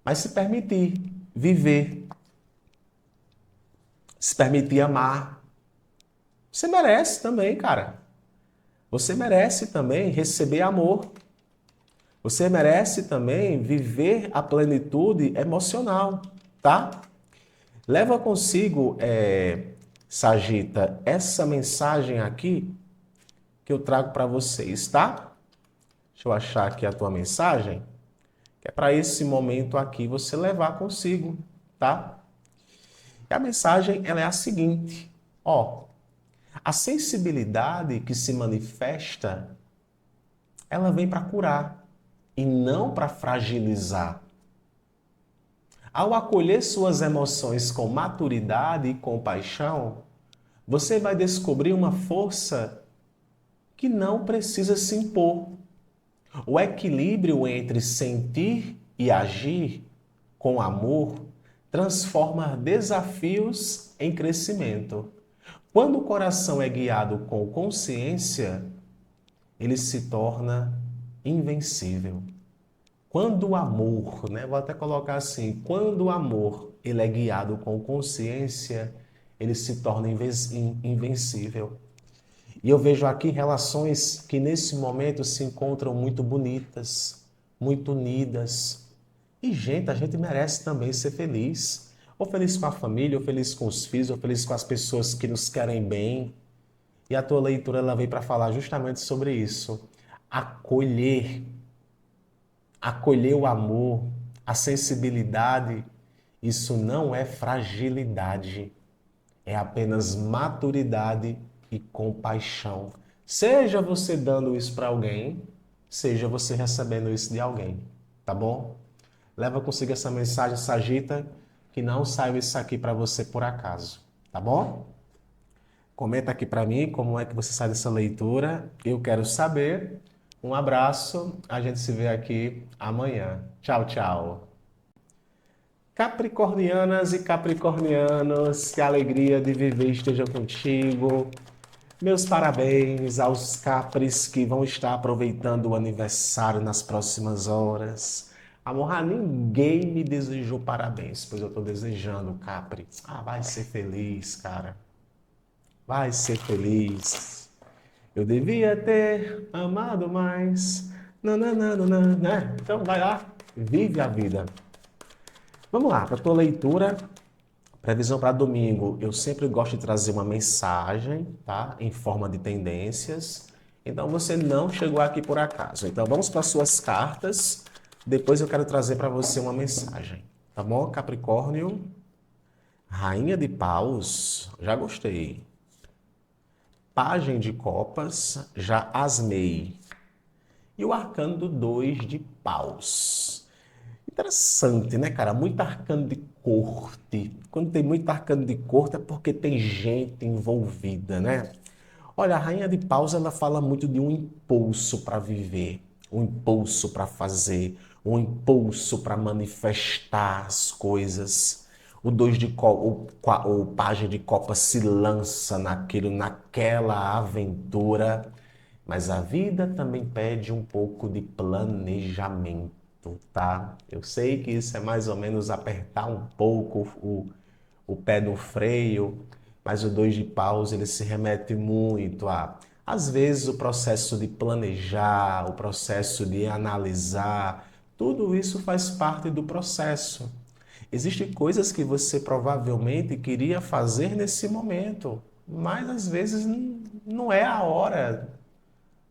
Mas se permitir viver, se permitir amar, Você merece também, cara. Você merece também receber amor. Você merece também viver a plenitude emocional, tá? Leva consigo, Sagita, essa mensagem aqui que eu trago para vocês, tá? Deixa eu achar aqui a tua mensagem, que é para esse momento aqui você levar consigo, tá? E a mensagem, ela é a seguinte, ó, a sensibilidade que se manifesta, ela vem para curar e não para fragilizar. Ao acolher suas emoções com maturidade e compaixão, você vai descobrir uma força que não precisa se impor. O equilíbrio entre sentir e agir com amor transforma desafios em crescimento. Quando o coração é guiado com consciência, ele se torna invencível. Quando o amor, né, vou até colocar assim, quando o amor ele é guiado com consciência, ele se torna invencível. E eu vejo aqui relações que nesse momento se encontram muito bonitas, muito unidas. E, gente, a gente merece também ser feliz. Ou feliz com a família, ou feliz com os filhos, ou feliz com as pessoas que nos querem bem. E a tua leitura ela veio para falar justamente sobre isso. Acolher, acolher o amor, a sensibilidade, isso não é fragilidade, é apenas maturidade e compaixão. Seja você dando isso para alguém, seja você recebendo isso de alguém, tá bom? Leva consigo essa mensagem, Sagita, que não saiba isso aqui para você por acaso, tá bom? Comenta aqui para mim como é que você sai dessa leitura. Eu quero saber. Um abraço, a gente se vê aqui amanhã. Tchau, tchau. Capricornianas e capricornianos, que a alegria de viver esteja contigo. Meus parabéns aos Capris que vão estar aproveitando o aniversário nas próximas horas. Amor, ninguém me desejou parabéns, pois eu estou desejando, Capri. Ah, vai ser feliz, cara. Vai ser feliz. Eu devia ter amado mais. Nananana, né? Então vai lá, vive a vida. Vamos lá, para a tua leitura. Previsão para domingo, eu sempre gosto de trazer uma mensagem, tá? Em forma de tendências. Então você não chegou aqui por acaso. Então vamos para suas cartas. Depois eu quero trazer para você uma mensagem, tá bom? Capricórnio, Rainha de Paus, já gostei. Pagem de Copas, já asmei. E o arcano do 2 de Paus. Interessante, né, cara? Muito arcano de corte. Quando tem muito arcano de corte é porque tem gente envolvida, né? Olha, a Rainha de Paus, ela fala muito de um impulso para viver, um impulso para fazer, um impulso para manifestar as coisas. O dois de o pajem de copa se lança naquela aventura, mas a vida também pede um pouco de planejamento, tá? Eu sei que isso é mais ou menos apertar um pouco o pé no freio, mas o dois de paus ele se remete muito às vezes, o processo de planejar, o processo de analisar, tudo isso faz parte do processo. Existem coisas que você provavelmente queria fazer nesse momento, mas às vezes não é a hora,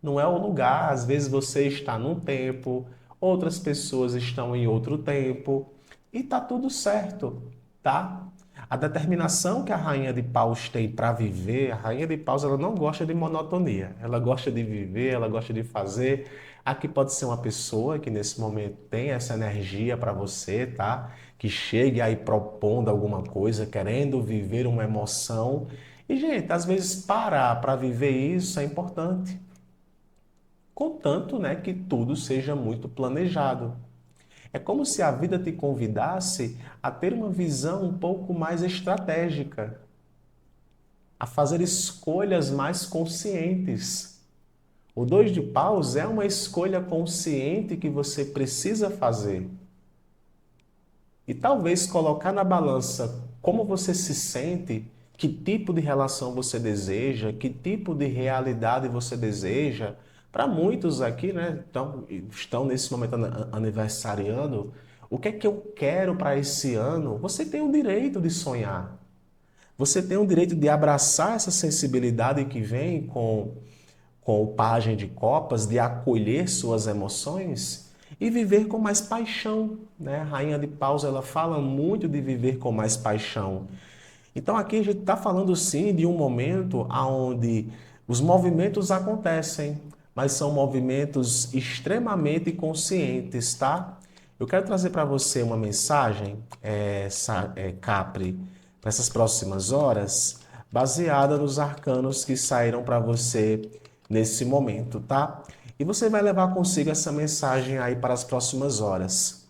não é o lugar. Às vezes você está num tempo, outras pessoas estão em outro tempo, e tá tudo certo, tá? A determinação que a rainha de paus tem para viver, a rainha de paus ela não gosta de monotonia, ela gosta de viver, ela gosta de fazer. Aqui pode ser uma pessoa que nesse momento tem essa energia para você, tá? Que chegue aí propondo alguma coisa, querendo viver uma emoção. E, gente, às vezes parar para viver isso é importante. Contanto, né, que tudo seja muito planejado. É como se a vida te convidasse a ter uma visão um pouco mais estratégica, a fazer escolhas mais conscientes. O dois de paus é uma escolha consciente que você precisa fazer. E talvez colocar na balança como você se sente Que tipo de relação você deseja? Que tipo de realidade você deseja? Para muitos aqui, né, estão nesse momento aniversariando, o que é que eu quero para esse ano? Você tem o direito de sonhar. Você tem o direito de abraçar essa sensibilidade que vem com o pajem de copas, de acolher suas emoções e viver com mais paixão, né? A Rainha de Paus, ela fala muito de viver com mais paixão. Então aqui a gente está falando sim de um momento onde os movimentos acontecem, mas são movimentos extremamente conscientes, tá? Eu quero trazer para você uma mensagem, Capri, para essas próximas horas, baseada nos arcanos que saíram para você nesse momento, tá? E você vai levar consigo essa mensagem aí para as próximas horas.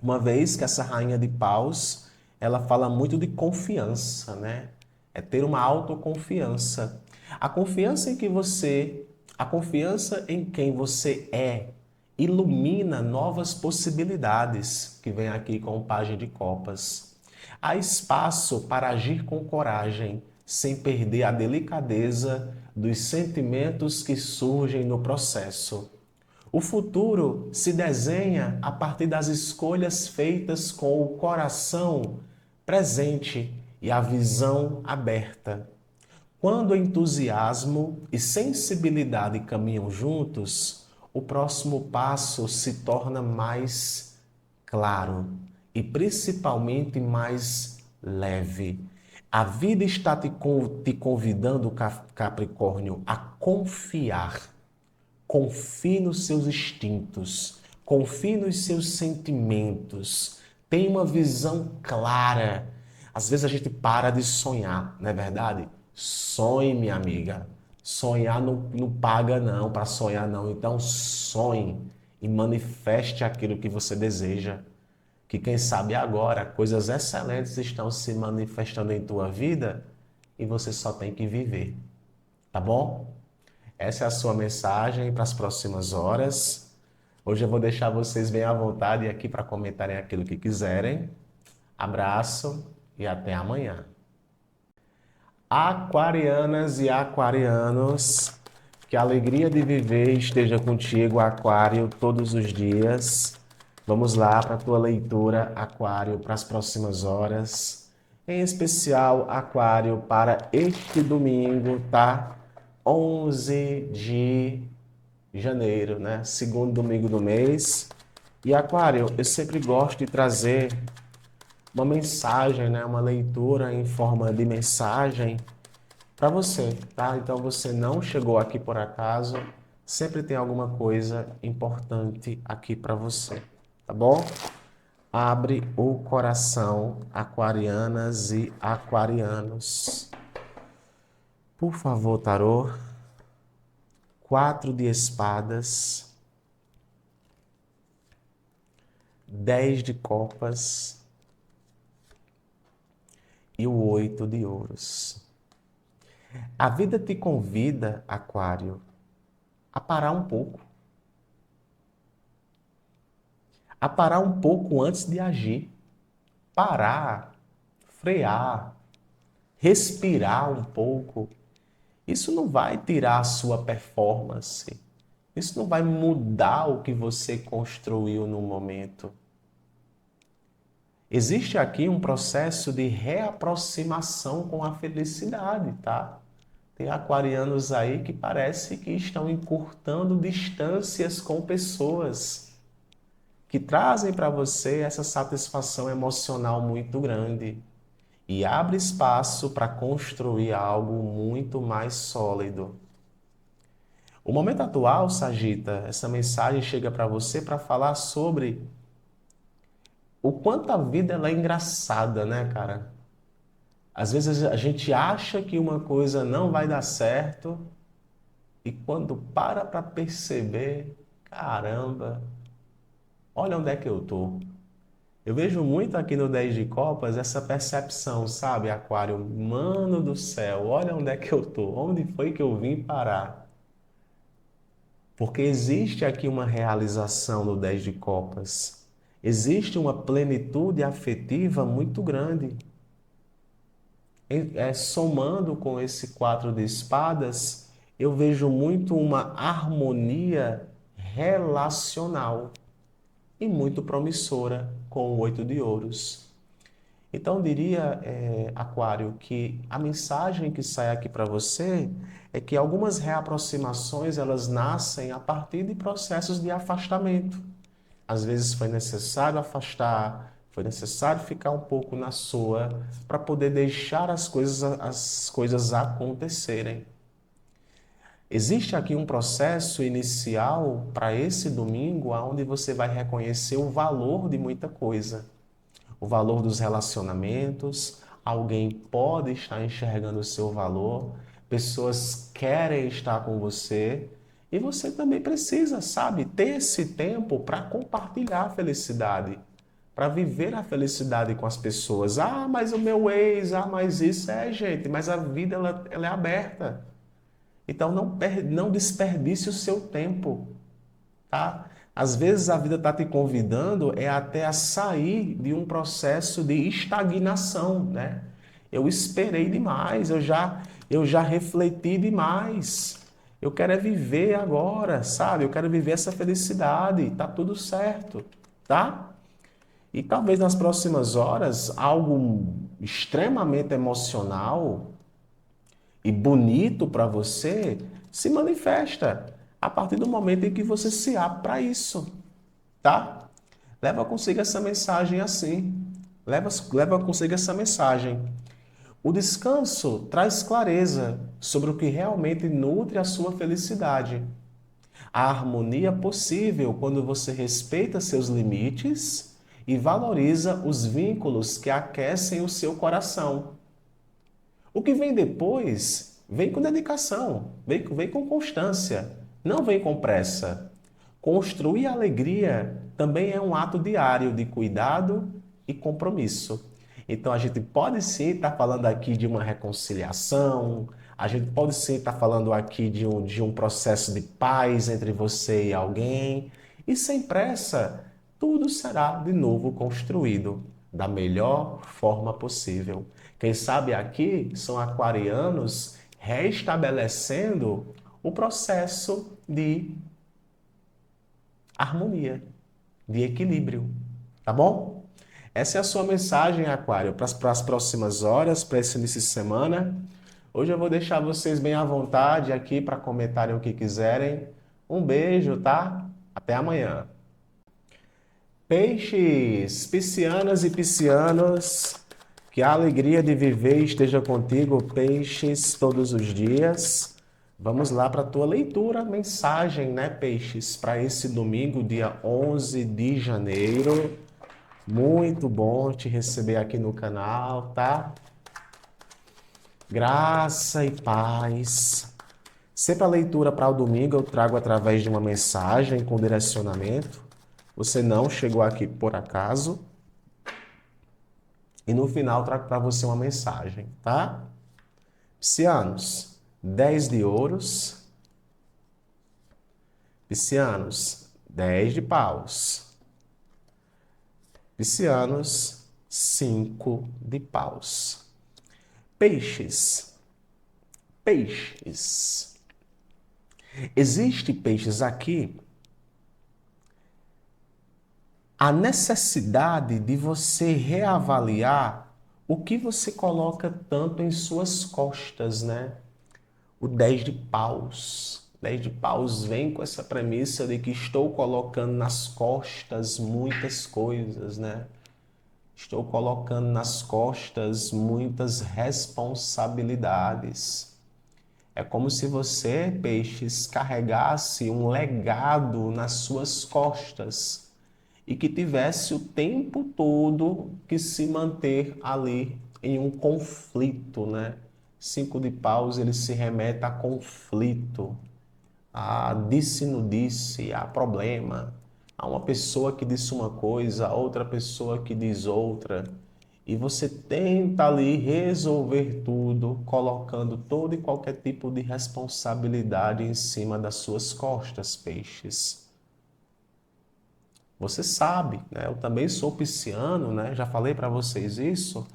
Uma vez que essa rainha de paus, ela fala muito de confiança, né? É ter uma autoconfiança. A confiança em que você, a confiança em quem você é, ilumina novas possibilidades, que vem aqui com o pajem de copas. Há espaço para agir com coragem, sem perder a delicadeza dos sentimentos que surgem no processo. O futuro se desenha a partir das escolhas feitas com o coração presente e a visão aberta. Quando entusiasmo e sensibilidade caminham juntos, o próximo passo se torna mais claro e principalmente mais leve. A vida está te convidando, Capricórnio, a confiar. Confie nos seus instintos, confie nos seus sentimentos, tenha uma visão clara. Às vezes a gente para de sonhar, não é verdade? Sonhe, minha amiga. Sonhar não paga não, para sonhar não. Então sonhe e manifeste aquilo que você deseja. Que quem sabe agora coisas excelentes estão se manifestando em tua vida e você só tem que viver, tá bom? Essa é a sua mensagem para as próximas horas. Hoje eu vou deixar vocês bem à vontade aqui para comentarem aquilo que quiserem. Abraço e até amanhã. Aquarianas e aquarianos, que a alegria de viver esteja contigo, Aquário, todos os dias. Vamos lá para a tua leitura, Aquário, para as próximas horas. Em especial, Aquário, para este domingo, tá? 11 de janeiro, né? Segundo domingo do mês. E Aquário, eu sempre gosto de trazer uma mensagem, né? Uma leitura em forma de mensagem para você, tá? Então você não chegou aqui por acaso, sempre tem alguma coisa importante aqui para você, tá bom? Abre o coração, aquarianas e aquarianos. Por favor, tarô. 4 de espadas, 10 de copas e o 8 de ouros. A vida te convida, Aquário, a parar um pouco. A parar um pouco antes de agir. Parar, frear, respirar um pouco. Isso não vai tirar a sua performance. Isso não vai mudar o que você construiu no momento. Existe aqui um processo de reaproximação com a felicidade, tá? Tem aquarianos aí que parece que estão encurtando distâncias com pessoas que trazem para você essa satisfação emocional muito grande e abre espaço para construir algo muito mais sólido. O momento atual, Sagita, essa mensagem chega para você para falar sobre o quanto a vida ela é engraçada, né, cara? Às vezes a gente acha que uma coisa não vai dar certo e quando para perceber, caramba, olha onde é que eu tô. Eu vejo muito aqui no 10 de Copas essa percepção, sabe, Aquário? Mano do céu, olha onde é que eu tô. Onde foi que eu vim parar? Porque existe aqui uma realização no 10 de Copas. Existe uma plenitude afetiva muito grande. somando com esse 4 de espadas, eu vejo muito uma harmonia relacional e muito promissora com o 8 de ouros. Então, eu diria, Aquário, que a mensagem que sai aqui para você é que algumas reaproximações elas nascem a partir de processos de afastamento. Às vezes foi necessário afastar, foi necessário ficar um pouco na sua para poder deixar as coisas acontecerem. Existe aqui um processo inicial para esse domingo, onde você vai reconhecer o valor de muita coisa. O valor dos relacionamentos, alguém pode estar enxergando o seu valor, pessoas querem estar com você e você também precisa, sabe, ter esse tempo para compartilhar a felicidade, para viver a felicidade com as pessoas. Ah, mas o meu ex, mas isso gente, mas a vida ela é aberta. Então não desperdice o seu tempo, tá? Às vezes a vida está te convidando até a sair de um processo de estagnação, né? Eu esperei demais, eu já refleti demais. Eu quero viver agora, sabe? Eu quero viver essa felicidade, tá tudo certo, tá? E talvez nas próximas horas algo extremamente emocional e bonito para você se manifesta a partir do momento em que você se abre para isso, tá? Leva consigo essa mensagem assim. Leva consigo essa mensagem. O descanso traz clareza sobre o que realmente nutre a sua felicidade. A harmonia possível quando você respeita seus limites e valoriza os vínculos que aquecem o seu coração. O que vem depois, vem com dedicação, vem com constância, não vem com pressa. Construir alegria também é um ato diário de cuidado e compromisso. Então a gente pode sim estar falando aqui de uma reconciliação, a gente pode sim estar falando aqui de um processo de paz entre você e alguém, e sem pressa, tudo será de novo construído da melhor forma possível. Quem sabe aqui são aquarianos reestabelecendo o processo de harmonia, de equilíbrio, tá bom? Essa é a sua mensagem, Aquário, para as próximas horas, para esse início de semana. Hoje eu vou deixar vocês bem à vontade aqui para comentarem o que quiserem. Um beijo, tá? Até amanhã. Peixes, piscianas e piscianos, que a alegria de viver esteja contigo, peixes, todos os dias. Vamos lá para a tua leitura, mensagem, né, peixes, para esse domingo, dia 11 de janeiro. Muito bom te receber aqui no canal, tá? Graça e paz. Sempre a leitura para o domingo eu trago através de uma mensagem com direcionamento. Você não chegou aqui por acaso. E no final trago para você uma mensagem, tá? Piscianos, 10 de ouros. Piscianos, 10 de paus. Piscianos, 5 de paus. Peixes. Peixes. Existe, peixes, aqui a necessidade de você reavaliar o que você coloca tanto em suas costas, né? O 10 de paus. 10 de paus vem com essa premissa de que estou colocando nas costas muitas coisas, né? Estou colocando nas costas muitas responsabilidades. É como se você, peixes, carregasse um legado nas suas costas e que tivesse o tempo todo que se manter ali em um conflito, né? 5 de paus, ele se remete a conflito, a disse-não-disse, a problema, a uma pessoa que disse uma coisa, a outra pessoa que diz outra, e você tenta ali resolver tudo, colocando todo e qualquer tipo de responsabilidade em cima das suas costas, peixes. Você sabe, né? Eu também sou pisciano, né? Já falei para vocês isso,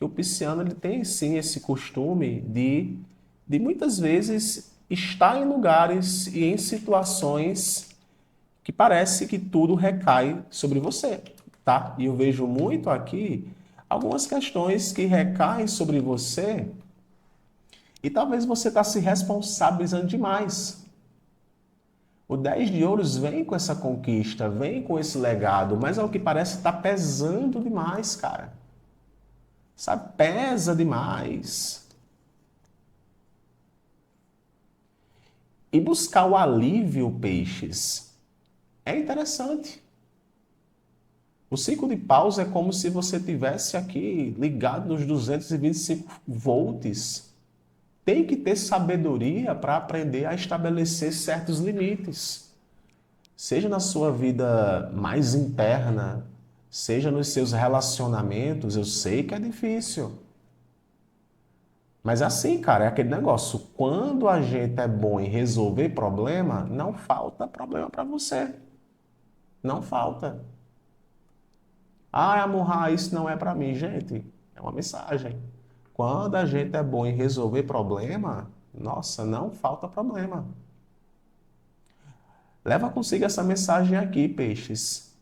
que o pisciano ele tem sim esse costume de muitas vezes estar em lugares e em situações que parece que tudo recai sobre você, tá? E eu vejo muito aqui algumas questões que recaem sobre você e talvez você está se responsabilizando demais. O 10 de ouros vem com essa conquista, vem com esse legado, mas ao que parece está pesando demais, cara. Sabe? Pesa demais. E buscar o alívio, peixes, é interessante. O ciclo de paus é como se você tivesse aqui ligado nos 225 volts. Tem que ter sabedoria para aprender a estabelecer certos limites. Seja na sua vida mais interna, seja nos seus relacionamentos, eu sei que é difícil. Mas assim, cara, é aquele negócio. Quando a gente é bom em resolver problema, não falta problema para você. Não falta. Ah, Amorra, isso não é para mim, gente. É uma mensagem. Quando a gente é bom em resolver problema, nossa, não falta problema. Leva consigo essa mensagem aqui, peixes.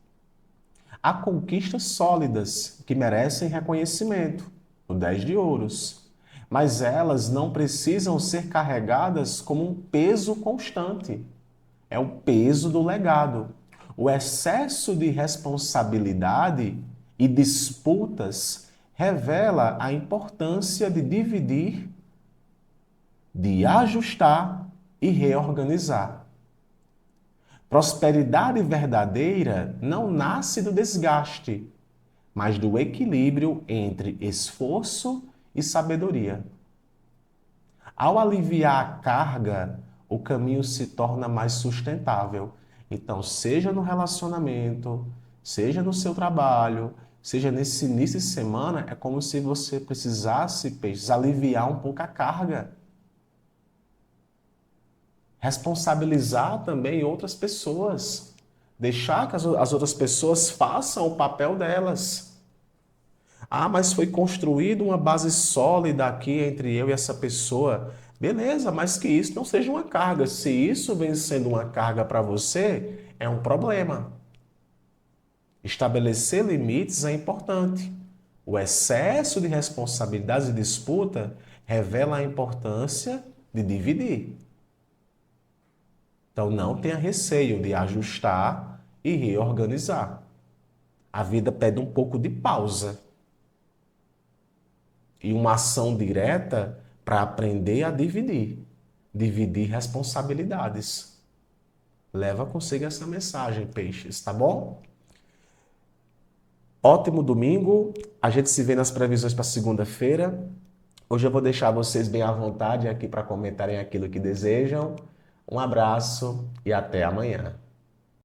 Há conquistas sólidas que merecem reconhecimento, o 10 de ouros. Mas elas não precisam ser carregadas como um peso constante. É o peso do legado. O excesso de responsabilidade e disputas revela a importância de dividir, de ajustar e reorganizar. Prosperidade verdadeira não nasce do desgaste, mas do equilíbrio entre esforço e sabedoria. Ao aliviar a carga, o caminho se torna mais sustentável. Então, seja no relacionamento, seja no seu trabalho, seja nesse início de semana, é como se você precisasse, peixes, aliviar um pouco a carga. Responsabilizar também outras pessoas. Deixar que as outras pessoas façam o papel delas. Ah, mas foi construída uma base sólida aqui entre eu e essa pessoa. Beleza, mas que isso não seja uma carga. Se isso vem sendo uma carga para você, é um problema. Estabelecer limites é importante. O excesso de responsabilidades e disputa revela a importância de dividir. Então não tenha receio de ajustar e reorganizar. A vida pede um pouco de pausa e uma ação direta para aprender a dividir. Dividir responsabilidades. Leva consigo essa mensagem, peixes, tá bom? Ótimo domingo. A gente se vê nas previsões para segunda-feira. Hoje eu vou deixar vocês bem à vontade aqui para comentarem aquilo que desejam. Um abraço e até amanhã.